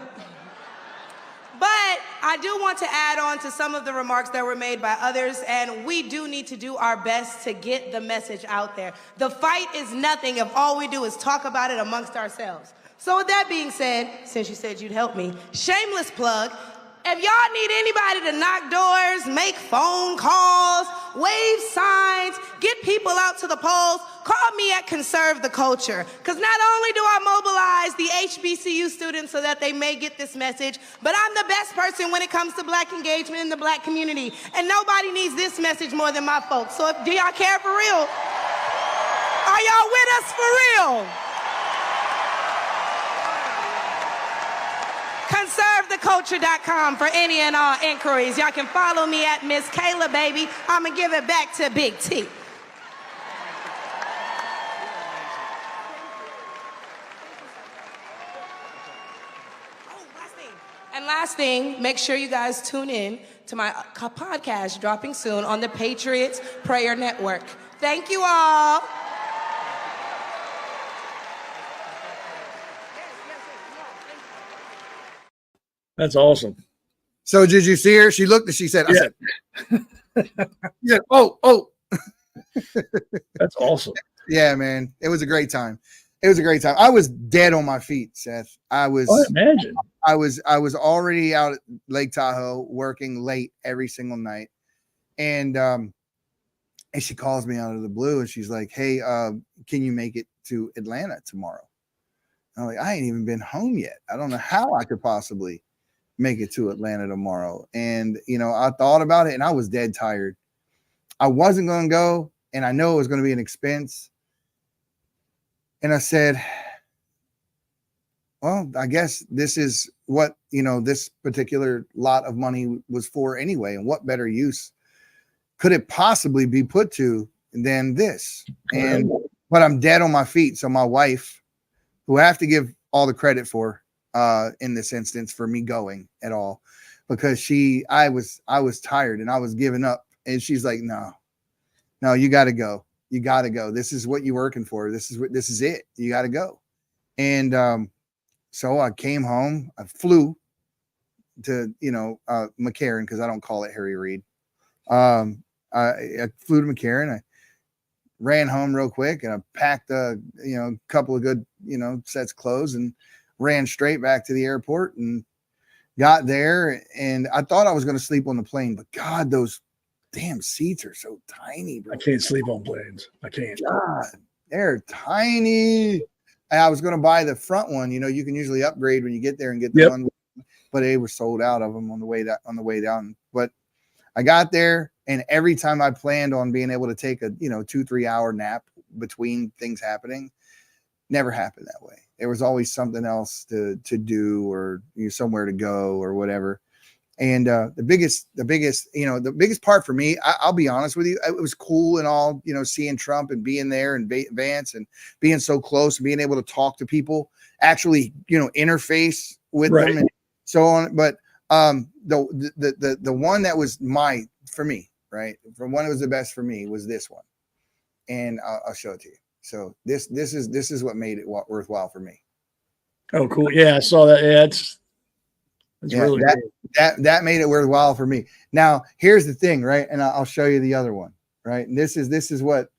But I do want to add on to some of the remarks that were made by others, and we do need to do our best to get the message out there. The fight is nothing if all we do is talk about it amongst ourselves. So with that being said, since you said you'd help me, shameless plug, if y'all need anybody to knock doors, make phone calls, wave signs, get people out to the polls, call me at Conserve the Culture. Because not only do I mobilize the HBCU students so that they may get this message, but I'm the best person when it comes to black engagement in the black community. And nobody needs this message more than my folks. So do y'all care for real? Are y'all with us for real? conservetheculture.com for any and all inquiries. Y'all can follow me at Miss Kayla, baby. I'm going to give it back to Big T. And last thing, make sure you guys tune in to my podcast dropping soon on the Patriots Prayer Network. Thank you all. That's awesome. So did you see her? She looked and she said, I said, she said, oh. That's awesome. Yeah, man. It was a great time. It was a great time. I was dead on my feet, Seth. I imagine. I was already out at Lake Tahoe working late every single night. And she calls me out of the blue and she's like, hey, can you make it to Atlanta tomorrow? I'm like, I ain't even been home yet. I don't know how I could possibly make it to Atlanta tomorrow. And, I thought about it and I was dead tired. I wasn't going to go. And I know it was going to be an expense. And I said, well, I guess this is what, this particular lot of money was for anyway. And what better use could it possibly be put to than this? But I'm dead on my feet. So my wife, who I have to give all the credit for in this instance for me going at all, because I was tired and I was giving up. And she's like, no, you got to go. You got to go. This is what you're working for. This is it. You got to go. And so I came home. I flew to, McCarran, because I don't call it Harry Reid. I flew to McCarran. I ran home real quick and I packed a couple of good, sets of clothes and ran straight back to the airport and got there. And I thought I was going to sleep on the plane, but God, those damn seats are so tiny, bro. I can't sleep on planes. I can't. God, they're tiny. I was going to buy the front one. You can usually upgrade when you get there and get the one, but they were sold out of them on the way down. But I got there, and every time I planned on being able to take a 2-3 hour nap between things happening, never happened that way. There was always something else to do or somewhere to go or whatever. And the biggest part for me, I'll be honest with you, it was cool and all, seeing Trump and being there and Vance and being so close and being able to talk to people, actually, interface with them and so on. But the one that was for me, right? From one that was the best for me was this one. And I'll show it to you. So this is what made it worthwhile for me. Oh, cool. Yeah, I saw that. Yeah, it's really cool. That made it worthwhile for me. Now, here's the thing, right? And I'll show you the other one, right? And this is what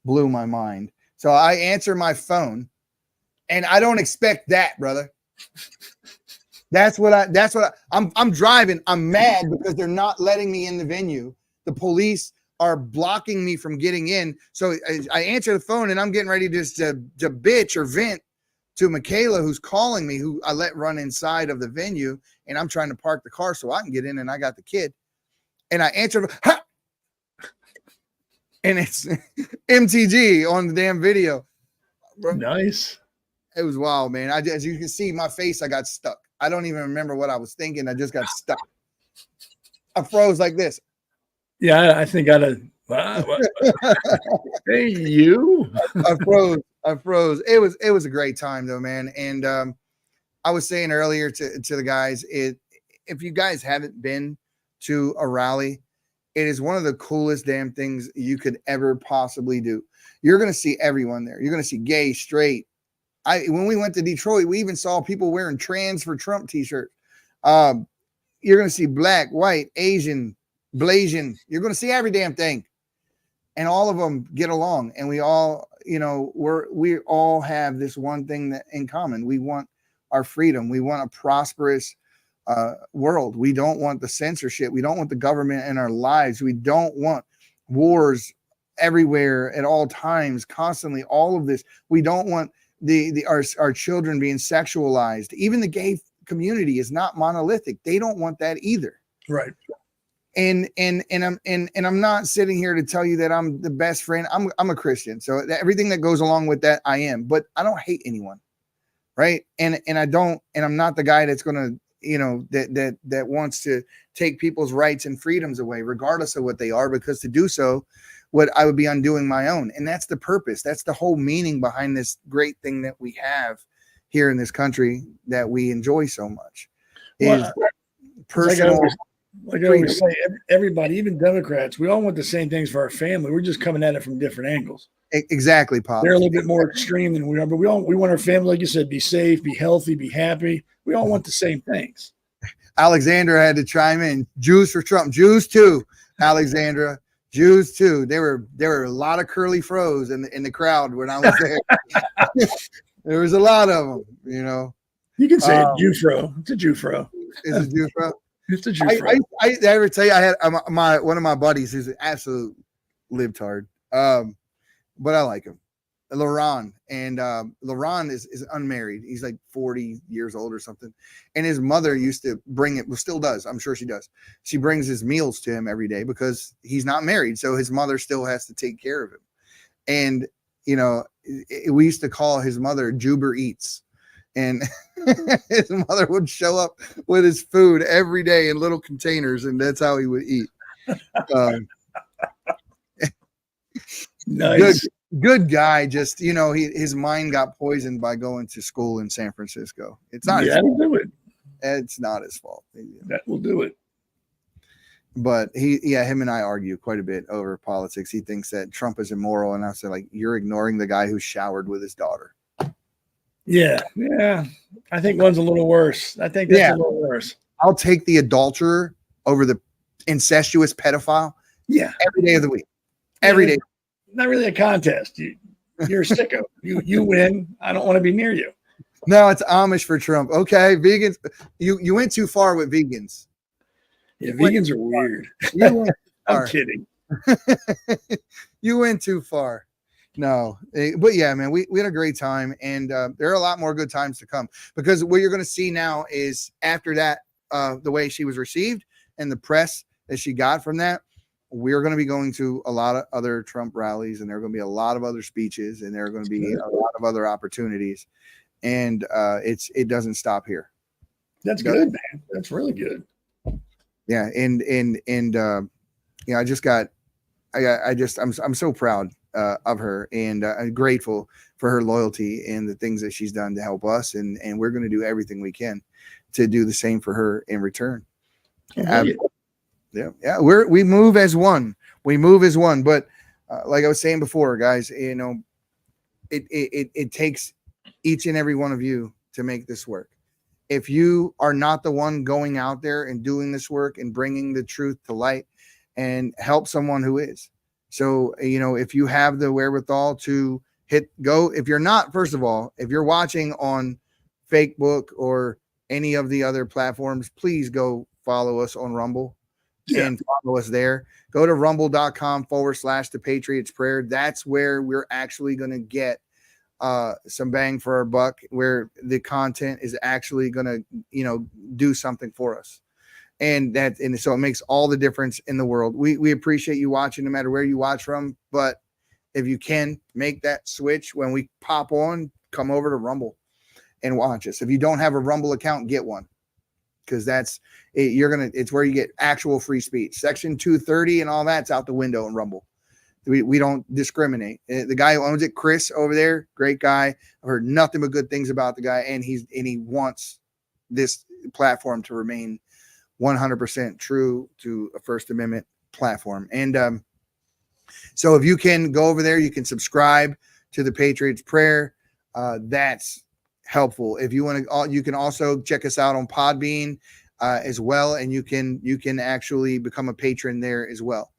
blew my mind. So I answer my phone, and I don't expect that, brother. I'm driving. I'm mad because they're not letting me in the venue. The police are blocking me from getting in. So I answer the phone, and I'm getting ready to bitch or vent to Michaela, who's calling me, who I let run inside of the venue, and I'm trying to park the car so I can get in, and I got the kid. And I answered, and it's MTG on the damn video. Bro, nice. It was wild, man. As you can see, my face, I got stuck. I don't even remember what I was thinking. I just got stuck. I froze like this. Yeah, I think I'd have. Hey, you. I froze. It was a great time though, man. And I was saying earlier to the guys, if you guys haven't been to a rally, it is one of the coolest damn things you could ever possibly do. You're going to see everyone there. You're going to see gay, straight. When we went to Detroit, we even saw people wearing Trans for Trump t-shirts. You're going to see black, white, Asian, Blasian. You're going to see every damn thing. And all of them get along. And we all, we all have this one thing that in common. We want our freedom. We want a prosperous world. We don't want the censorship. We don't want the government in our lives. We don't want wars everywhere at all times, constantly, all of this. We don't want our children being sexualized. Even the gay community is not monolithic. They don't want that either. Right. And I'm not sitting here to tell you that I'm the best friend. I'm a Christian. So everything that goes along with that, I am, but I don't hate anyone. right? And I'm not the guy that's going to, that wants to take people's rights and freedoms away, regardless of what they are, because to do so, what I would be undoing my own. And that's the purpose. That's the whole meaning behind this great thing that we have here in this country that we enjoy so much. Is personal. Like I always say, everybody, even Democrats, we all want the same things for our family. We're just coming at it from different angles. Exactly, Pop. They're a little bit more extreme than we are, but we want our family, like you said, be safe, be healthy, be happy. We all want the same things. Alexandra had to chime in. Jews for Trump. Jews too, Alexandra. Jews too. There were a lot of curly fros in the crowd when I was there. There was a lot of them. You can say it, Jewfro. It's a Jewfro. It's a Jewfro. It's a Jewfro. I ever tell you I had one of my buddies who's an absolute libtard, but I like him, Laron, and Laron is unmarried. He's like 40 years old or something, and his mother used to bring it. Well, still does. I'm sure she does. She brings his meals to him every day because he's not married, so his mother still has to take care of him. And we used to call his mother Juber Eats. And his mother would show up with his food every day in little containers, and that's how he would eat. Nice. Good guy. Just, his mind got poisoned by going to school in San Francisco. It's not his fault. Do it. It's not his fault. That will do it. But him and I argue quite a bit over politics. He thinks that Trump is immoral, and I said, like, you're ignoring the guy who showered with his daughter. Yeah. I think one's a little worse. I think that's a little worse. I'll take the adulterer over the incestuous pedophile. Yeah. Every day of the week. Every day. Not really a contest. You're a sicko. You win. I don't want to be near you. No, it's Amish for Trump. Okay, vegans. You went too far with vegans. Yeah, vegans are weird. I'm kidding. You went too far. No, but yeah, man, we had a great time, and there are a lot more good times to come, because what you're going to see now is after that, the way she was received and the press that she got from that, we're going to be going to a lot of other Trump rallies, and there are going to be a lot of other speeches, and there are going to be a lot of other opportunities, and it doesn't stop here. That's good, man. That's really good. Yeah, and I'm so proud of her, and I'm grateful for her loyalty and the things that she's done to help us, and we're going to do everything we can to do the same for her in return. We move as one. But like I was saying before, guys, it takes each and every one of you to make this work. If you are not the one going out there and doing this work and bringing the truth to light, and help someone who is. So, if you have the wherewithal to hit go, if you're not, first of all, if you're watching on Facebook or any of the other platforms, please go follow us on Rumble and follow us there. Go to rumble.com/The Patriots Prayer. That's where we're actually going to get some bang for our buck, where the content is actually going to, do something for us. And so it makes all the difference in the world. We appreciate you watching no matter where you watch from, but if you can make that switch when we pop on, come over to Rumble and watch us. If you don't have a Rumble account, get one, because it's where you get actual free speech. Section 230 and all that's out the window in Rumble. We don't discriminate. The guy who owns it, Chris over there, great guy. I've heard nothing but good things about the guy, and he wants this platform to remain 100% true to a First Amendment platform. And so if you can go over there, you can subscribe to the Patriots Prayer. That's helpful. If you want to, you can also check us out on Podbean as well, and you can actually become a patron there as well.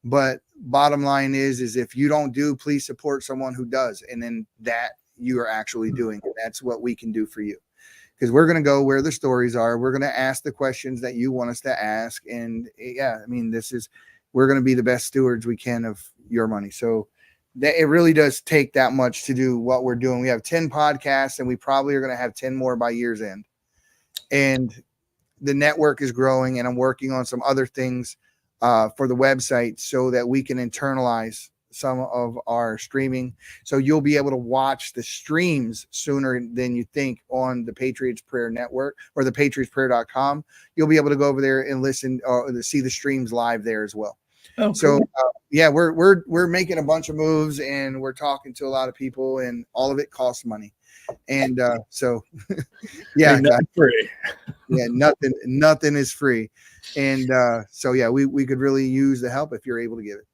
But bottom line is if you don't do, please support someone who does, and then that you are actually doing it. That's what we can do for you. Because we're going to go where the stories are. We're going to ask the questions that you want us to ask. And we're going to be the best stewards we can of your money. So it really does take that much to do what we're doing. We have 10 podcasts, and we probably are going to have 10 more by year's end. And the network is growing, and I'm working on some other things for the website so that we can internalize some of our streaming. So you'll be able to watch the streams sooner than you think on the Patriots Prayer Network or the patriotsprayer.com. You'll be able to go over there and listen or to see the streams live there as well. Oh, So cool. yeah, we're making a bunch of moves, and we're talking to a lot of people, and all of it costs money. And so yeah, Ain't nothing free. yeah, nothing is free. And so yeah, we could really use the help if you're able to give it.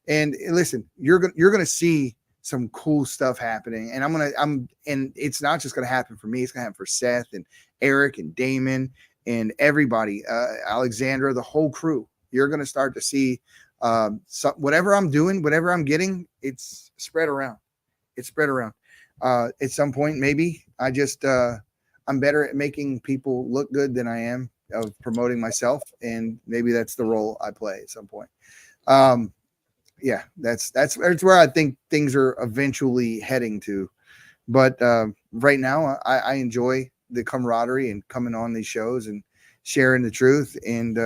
And listen, you're gonna see some cool stuff happening, and and it's not just gonna happen for me, it's gonna happen for Seth and Eric and Damon and everybody, Alexandra, the whole crew. You're gonna start to see whatever I'm doing, whatever I'm getting, it's spread around. It's spread around. At some point, maybe I'm better at making people look good than I am of promoting myself, and maybe that's the role I play at some point. Yeah, that's where I think things are eventually heading to. But right now, I enjoy the camaraderie and coming on these shows and sharing the truth and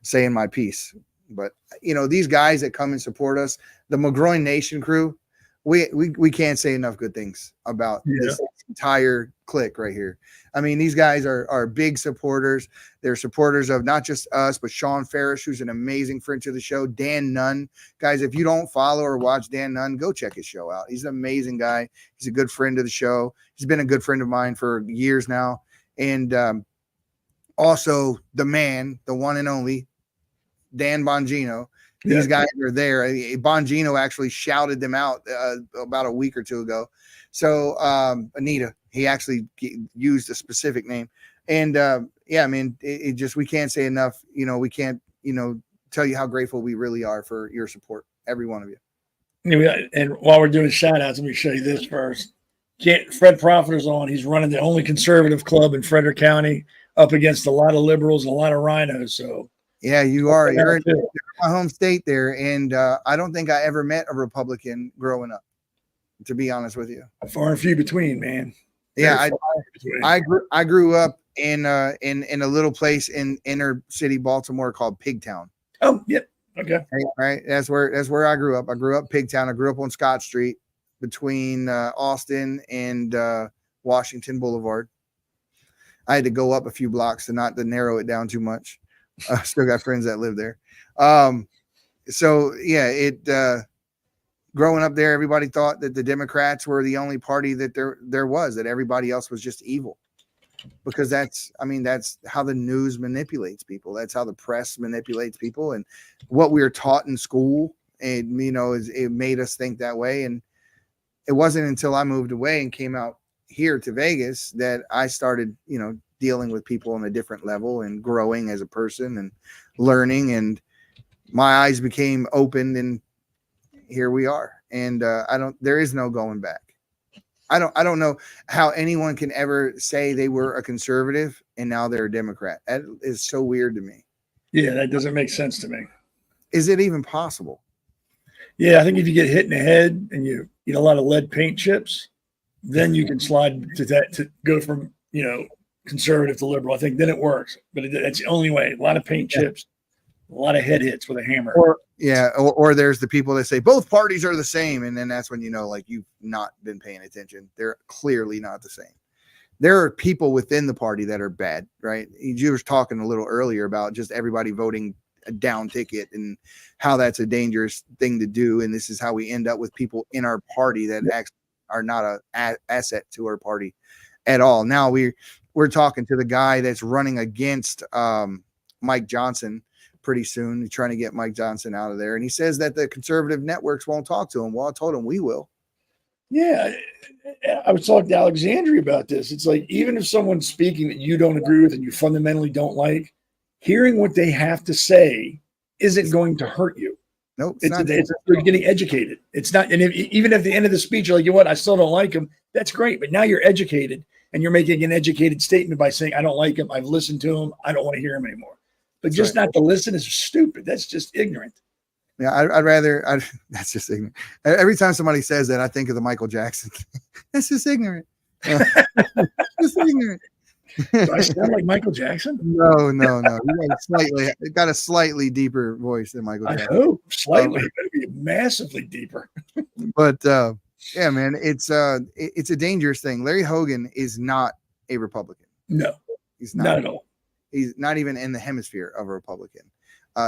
saying my piece. But these guys that come and support us, the McGroin Nation crew, we can't say enough good things about this entire clique right here. I mean, these guys are big supporters. They're supporters of not just us, but Sean Ferris, who's an amazing friend to the show. Dan Nunn. Guys, if you don't follow or watch Dan Nunn, go check his show out. He's an amazing guy. He's a good friend of the show. He's been a good friend of mine for years now. And also the man, the one and only, Dan Bongino. These guys are there. Bongino actually shouted them out about a week or two ago. So Anita, he actually used a specific name. And yeah, I mean, it just, we can't say enough. We can't, tell you how grateful we really are for your support, every one of you. And while we're doing shout outs, let me show you this first. Fred Profiter's on. He's running the only conservative club in Frederick County, up against a lot of liberals and a lot of rhinos. So yeah, you are. You're in my home state there, and I don't think I ever met a Republican growing up, to be honest with you. Far and few between, man. Yeah, I grew up in a little place in inner city Baltimore called Pigtown. Oh, yep. Okay. Right. That's where I grew up. I grew up Pigtown. I grew up on Scott Street between Austin and Washington Boulevard. I had to go up a few blocks to narrow it down too much. Still got friends that live there. So yeah, growing up there, everybody thought that the Democrats were the only party that there was, that everybody else was just evil, because that's how the news manipulates people. That's how the press manipulates people, and what we were taught in school, and it made us think that way. And it wasn't until I moved away and came out here to Vegas that I started, dealing with people on a different level and growing as a person and learning, and my eyes became opened, and here we are. And there is no going back. I don't know how anyone can ever say they were a conservative and now they're a Democrat. That is so weird to me. Yeah, that doesn't make sense to me. Is it even possible? Yeah, I think if you get hit in the head and you eat a lot of lead paint chips, then you can slide to go from, conservative to liberal. I think then it works, but that's the only way. A lot of paint chips, a lot of head hits with a hammer. Or there's the people that say both parties are the same, and then that's when you've not been paying attention. They're clearly not the same. There are people within the party that are bad, right? You were talking a little earlier about just everybody voting a down ticket and how that's a dangerous thing to do, and this is how we end up with people in our party that actually are not an asset to our party at all. Now we're talking to the guy that's running against Mike Johnson pretty soon. He's trying to get Mike Johnson out of there. And he says that the conservative networks won't talk to him. Well, I told him we will. Yeah. I was talking to Alexandria about this. It's like, even if someone's speaking that you don't agree with and you fundamentally don't like, hearing what they have to say isn't going to hurt you. Nope. You're getting educated. It's not. And even at the end of the speech, you're like, you know what? I still don't like him. That's great. But now you're educated, and you're making an educated statement by saying, I don't like him. I've listened to him. I don't want to hear him anymore. But just not to listen is stupid. That's just ignorant. Yeah, I'd rather. That's just ignorant. Every time somebody says that, I think of the Michael Jackson. That's just ignorant. Just ignorant. Do I sound like Michael Jackson? No. It got a slightly deeper voice than Michael I Jackson. hope slightly. It better be massively deeper. But yeah, man, it's a dangerous thing. Larry Hogan is not a Republican. No, He's not at all. He's not even in the hemisphere of a Republican.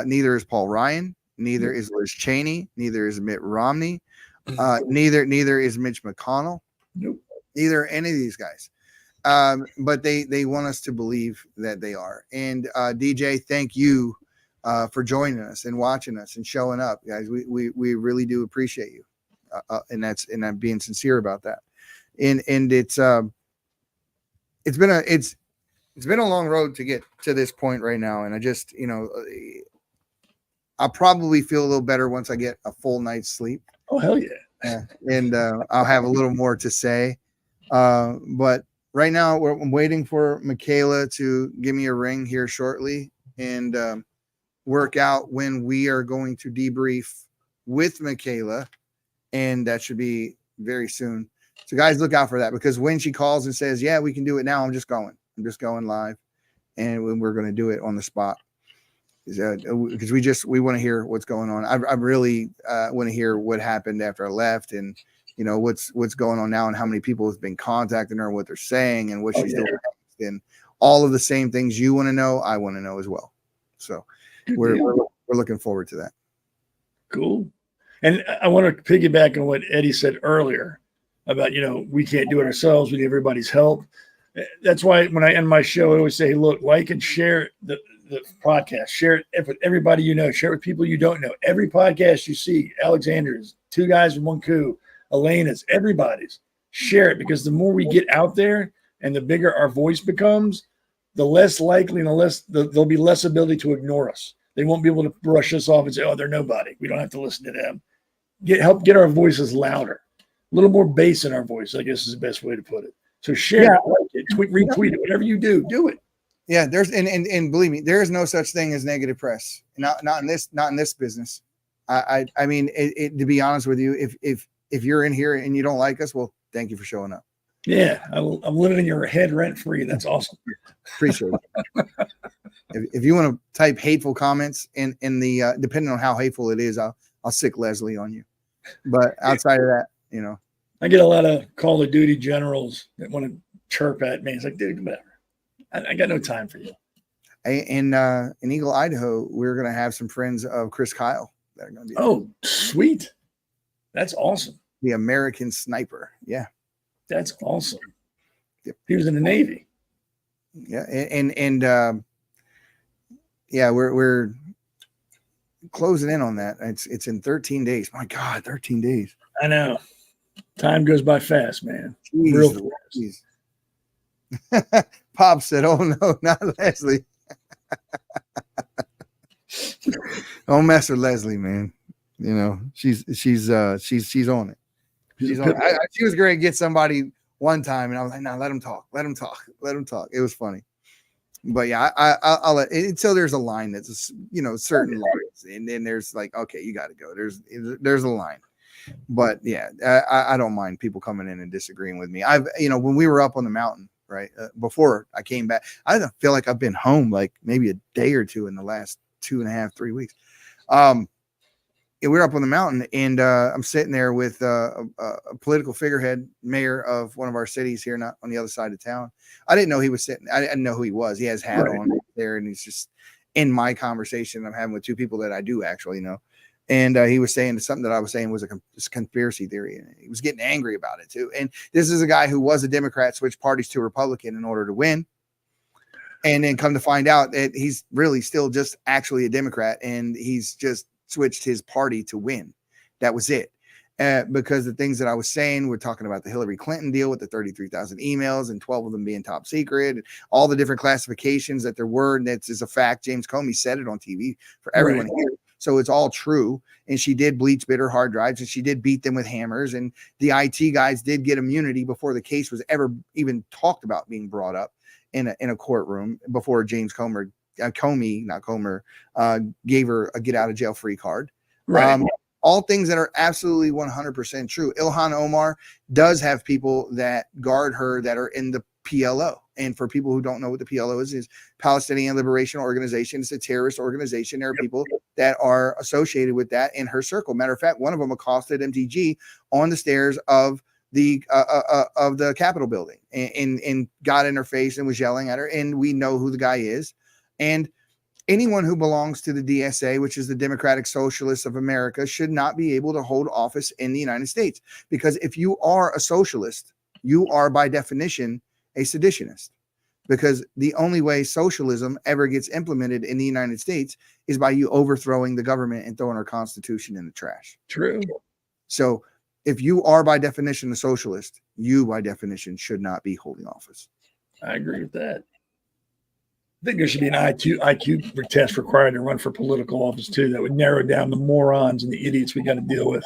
Neither is Paul Ryan. Neither is Liz Cheney. Neither is Mitt Romney. Neither is Mitch McConnell. Nope. Neither any of these guys. But they want us to believe that they are. And DJ, thank you for joining us and watching us and showing up, guys. We really do appreciate you, and I'm being sincere about that. And it's been a long road to get to this point right now, and I just I'll probably feel a little better once I get a full night's sleep. Oh hell yeah! And I'll have a little more to say, but. Right now, I'm waiting for Michaela to give me a ring here shortly and work out when we are going to debrief with Michaela. And that should be very soon. So, guys, look out for that, because when she calls and says, yeah, we can do it now, I'm just going live. And we're going to do it on the spot. Because we want to hear what's going on. I really want to hear what happened after I left, and what's going on now, and how many people have been contacting her, and what they're saying, and what she's doing, and all of the same things you want to know, I want to know as well. So we're looking forward to that. Cool. And I want to piggyback on what Eddie said earlier about, we can't do it ourselves. We need everybody's help. That's why when I end my show, I always say, look, like and share the podcast, share it with everybody share it with people you don't know. Every podcast you see, Alexander's, Two Guys and One Coup, Elena's, everybody's, share it, because the more we get out there and the bigger our voice becomes, the less likely and there'll be less ability to ignore us. They won't be able to brush us off and say, oh, they're nobody. We don't have to listen to them. Help get our voices louder, a little more bass in our voice, I guess is the best way to put it. So share it, like it, retweet it, whatever you do it. Yeah, there's and believe me, there is no such thing as negative press. Not in this business. I mean, to be honest with you, if you're in here and you don't like us, well, thank you for showing up. Yeah, I'm living in your head rent free. That's awesome. Appreciate it. If you want to type hateful comments in the depending on how hateful it is, I'll sick Leslie on you. But outside of that, I get a lot of Call of Duty generals that want to chirp at me. It's like, dude, whatever. I got no time for you. In Eagle, Idaho, we're going to have some friends of Chris Kyle that are going to be. Oh, sweet. That's awesome. The American Sniper. Yeah. That's awesome. Yep. He was in the Navy. Yeah. And yeah, we're closing in on that. It's in 13 days. My God, 13 days. I know. Time goes by fast, man. Jeez, Real fast. Pop said, "Oh no, not Leslie." Don't mess with Leslie, man. She's on it. She's on it. She was going to get somebody one time, and I was like, "No, let him talk. Let him talk. Let him talk." It was funny, but yeah, I'll let until there's a line that's certain lines, and then there's like, okay, you got to go. There's a line. But yeah, I don't mind people coming in and disagreeing with me. When we were up on the mountain, right, before I came back, I don't feel like I've been home like maybe a day or two in the last 2.5, 3 weeks. We were up on the mountain, and I'm sitting there with a political figurehead, mayor of one of our cities here, not on the other side of town. I didn't know he was sitting. I didn't know who he was. He has hat on there, and he's just in my conversation I'm having with two people that I do actually know. And he was saying something that I was saying was a conspiracy theory, and he was getting angry about it too. And this is a guy who was a Democrat, switched parties to Republican in order to win, and then come to find out that he's really still just actually a Democrat, and he's just switched his party to win. That was it. Because the things that I was saying, we're talking about the Hillary Clinton deal with the 33,000 emails and 12 of them being top secret, and all the different classifications that there were. And that's is a fact. James Comey said it on TV for everyone here. So it's all true. And she did bleach bitter hard drives, and she did beat them with hammers. And the IT guys did get immunity before the case was ever even talked about being brought up in a courtroom, before James Comey gave her a get out of jail free card. Right. All things that are absolutely 100% true. Ilhan Omar does have people that guard her that are in the PLO. And for people who don't know what the PLO is Palestinian Liberation Organization. It's a terrorist organization. There are people that are associated with that in her circle. Matter of fact, one of them accosted MTG on the stairs of the Capitol building and got in her face and was yelling at her. And we know who the guy is. And anyone who belongs to the DSA, which is the Democratic Socialists of America, should not be able to hold office in the United States. Because if you are a socialist, you are by definition a seditionist, because the only way socialism ever gets implemented in the United States is by you overthrowing the government and throwing our Constitution in the trash. True. So if you are by definition a socialist, you by definition should not be holding office. I agree with that. I think there should be an IQ test required to run for political office too. That would narrow down the morons and the idiots we got to deal with.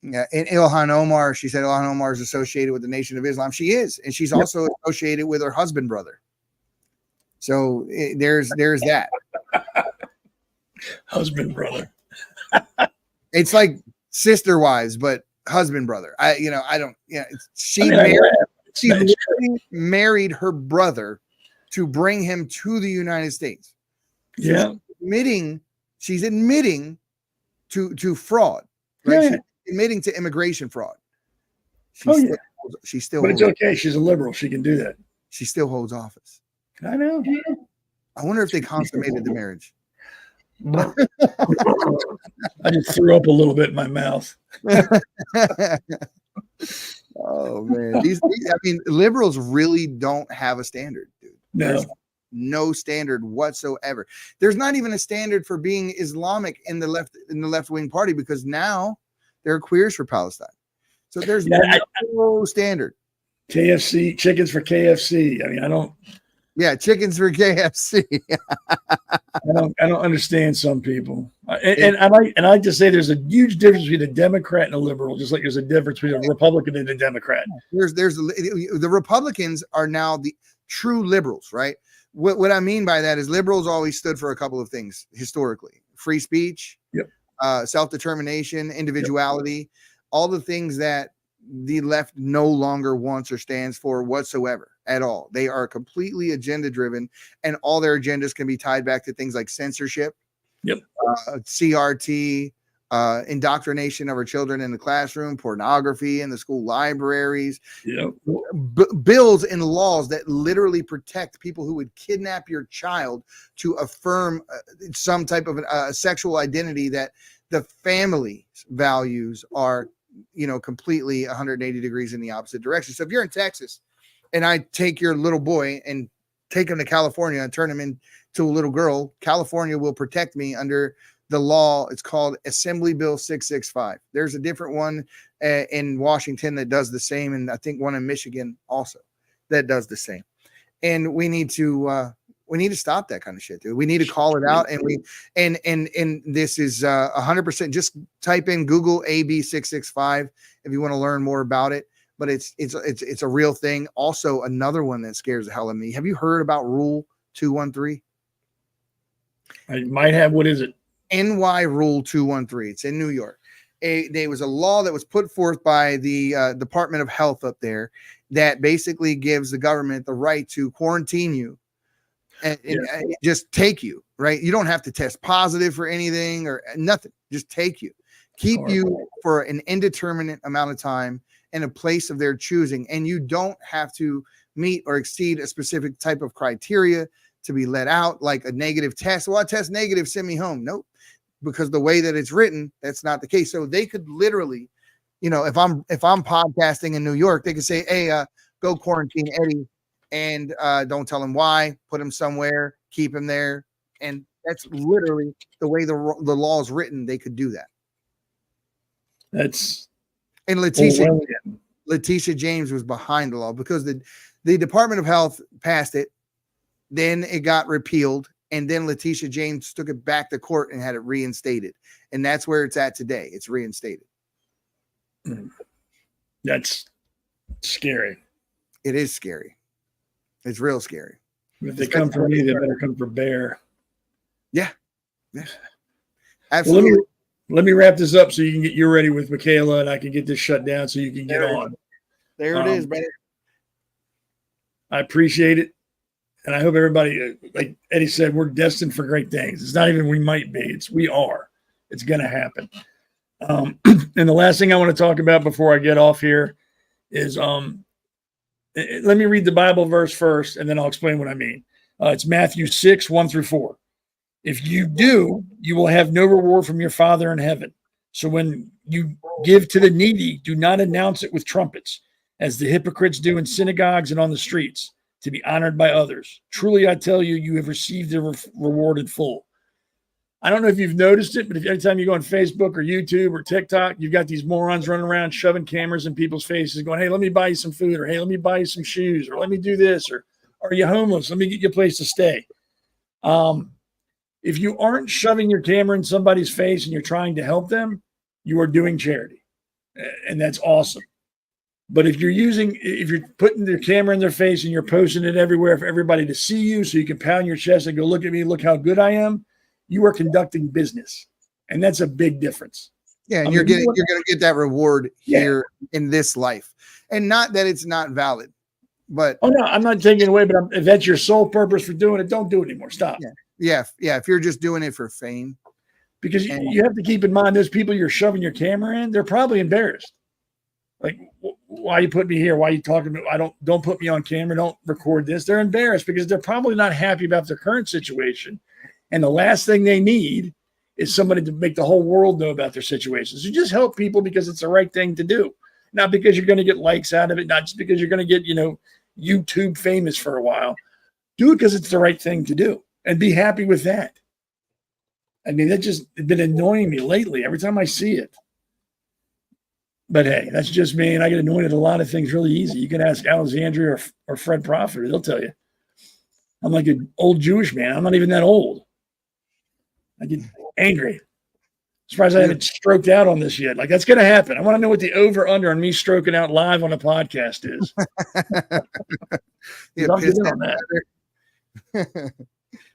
Yeah, and Ilhan Omar, she said Ilhan Omar is associated with the Nation of Islam. She is, and she's also associated with her husband brother. So there's that. Husband brother. It's like sister wives, but husband brother. She married her brother to bring him to the United States. So she's admitting to fraud. Right? Yeah. She's admitting to immigration fraud. She still. But it's okay. She's a liberal. She can do that. She still holds office. I know. I wonder if they consummated the marriage. I just threw up a little bit in my mouth. Oh man, liberals really don't have a standard, dude. There's no standard whatsoever. There's not even a standard for being Islamic in the left wing party, because now there are queers for Palestine. So there's no standard. KFC, chickens for KFC. I mean, I don't. Yeah, chickens for KFC. I don't understand some people, and I like to say there's a huge difference between a Democrat and a liberal, just like there's a difference between a Republican and a Democrat. The Republicans are now the true liberals, right? What I mean by that is liberals always stood for a couple of things historically: free speech, self-determination, individuality, all the things that the left no longer wants or stands for whatsoever at all. They are completely agenda driven, and all their agendas can be tied back to things like censorship, CRT, indoctrination of our children in the classroom, pornography in the school libraries, bills and laws that literally protect people who would kidnap your child to affirm some type of sexual identity that the family values are, completely 180 degrees in the opposite direction. So if you're in Texas and I take your little boy and take him to California and turn him into a little girl, California will protect me under the law. It's called Assembly Bill 665. There's a different one in Washington that does the same, and I think one in Michigan also that does the same. And we need to stop that kind of shit, dude. We need to call it out, and this is 100%. Just type in Google AB 665 if you want to learn more about it. But it's a real thing. Also, another one that scares the hell out of me. Have you heard about Rule 213? I might have. What is it? NY Rule 213. It's in New York. There was a law that was put forth by the Department of Health up there that basically gives the government the right to quarantine you and just take you, right? You don't have to test positive for anything or nothing. Just take you, keep you for an indeterminate amount of time in a place of their choosing. And you don't have to meet or exceed a specific type of criteria to be let out, like a negative test. Well, I test negative, send me home. Nope. Because the way that it's written, that's not the case. So they could literally, if I'm podcasting in New York, they could say, hey, go quarantine Eddie and don't tell him why, put him somewhere, keep him there. And that's literally the way the law is written. They could do that. And Letitia James was behind the law because the Department of Health passed it. Then it got repealed. And then Letitia James took it back to court and had it reinstated. And that's where it's at today. It's reinstated. That's scary. It is scary. It's real scary. If they come for me, they better come for Bear. Yeah. Absolutely. Well, let me wrap this up so you can get you ready with Michaela and I can get this shut down so you can get on. There it is, brother. I appreciate it. And I hope everybody, like Eddie said, we're destined for great things. It's not even we might be, it's we are. It's going to happen. And the last thing I want to talk about before I get off here is let me read the Bible verse first, and then I'll explain what I mean. It's Matthew 6, 1-4. If you do, you will have no reward from your Father in heaven. So when you give to the needy, do not announce it with trumpets, as the hypocrites do in synagogues and on the streets, to be honored by others. Truly, I tell you, you have received the reward in full. I don't know if you've noticed it, but if every time you go on Facebook or YouTube or TikTok, you've got these morons running around shoving cameras in people's faces going, hey, let me buy you some food, or hey, let me buy you some shoes, or let me do this, or are you homeless? Let me get you a place to stay. If you aren't shoving your camera in somebody's face and you're trying to help them, you are doing charity. And that's awesome. But if you're putting your camera in their face and you're posting it everywhere for everybody to see you so you can pound your chest and go, look at me, look how good I am, you are conducting business. And that's a big difference. Yeah, and you're going to get that reward here in this life. And not that it's not valid, but oh no, I'm not taking it away, but if that's your sole purpose for doing it, don't do it anymore. Stop. Yeah. If you're just doing it for fame. Because you have to keep in mind those people you're shoving your camera in, they're probably embarrassed. Like, why you put me here? Why are you talking about? Don't put me on camera. Don't record this. They're embarrassed because they're probably not happy about their current situation. And the last thing they need is somebody to make the whole world know about their situation. So just help people because it's the right thing to do. Not because you're going to get likes out of it. Not just because you're going to get, YouTube famous for a while. Do it because it's the right thing to do. And be happy with that. I mean, that just been annoying me lately every time I see it. But hey, that's just me, and I get annoyed at a lot of things really easy. You can ask Alexandria or Fred Prophet, they'll tell you. I'm like an old Jewish man. I'm not even that old. I get angry. Surprised I haven't stroked out on this yet. Like, that's going to happen. I want to know what the over-under on me stroking out live on a podcast is. I'm getting on that.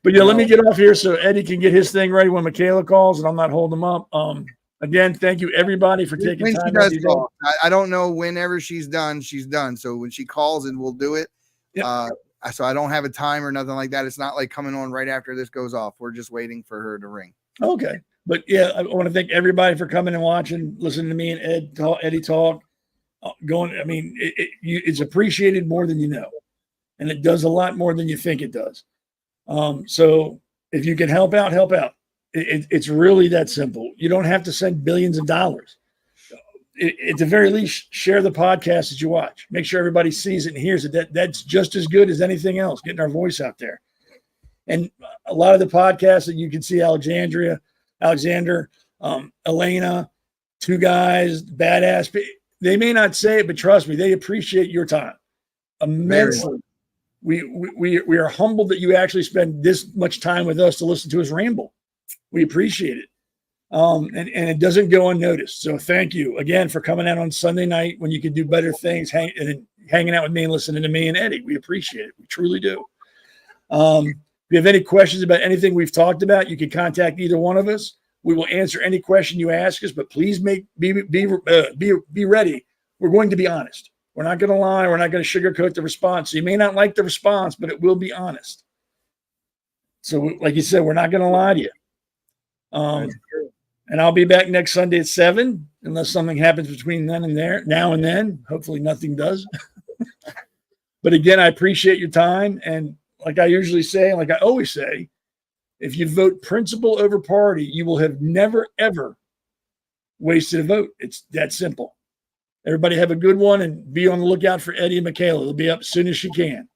But let me get off here so Eddie can get his thing ready when Michaela calls, and I'm not holding him up. Again, thank you everybody for taking when time. I don't know whenever she's done, she's done. So when she calls and we'll do it. Yep. So I don't have a time or nothing like that. It's not like coming on right after this goes off. We're just waiting for her to ring. Okay. But yeah, I want to thank everybody for coming and watching, listening to me and Eddie talk. It's appreciated more than you know. And it does a lot more than you think it does. So if you can help out, help out. It's really that simple. You don't have to send billions of dollars. At the very least, share the podcast that you watch. Make sure everybody sees it and hears it. That's just as good as anything else, getting our voice out there. And a lot of the podcasts that you can see, Alexander, Elena, two guys, badass. They may not say it, but trust me, they appreciate your time immensely. We are humbled that you actually spend this much time with us to listen to us ramble. We appreciate it. And it doesn't go unnoticed. So thank you again for coming out on Sunday night when you could do better things, hanging out with me and listening to me and Eddie. We appreciate it. We truly do. If you have any questions about anything we've talked about, you can contact either one of us. We will answer any question you ask us, but please be ready. We're going to be honest. We're not going to lie. We're not going to sugarcoat the response. So you may not like the response, but it will be honest. So like you said, we're not going to lie to you. And I'll be back next Sunday at 7, unless something happens between now and then. Hopefully nothing does. But again, I appreciate your time. And like I usually say, like I always say, if you vote principle over party, you will have never, ever wasted a vote. It's that simple. Everybody have a good one and be on the lookout for Eddie and Michaela. They'll be up as soon as she can.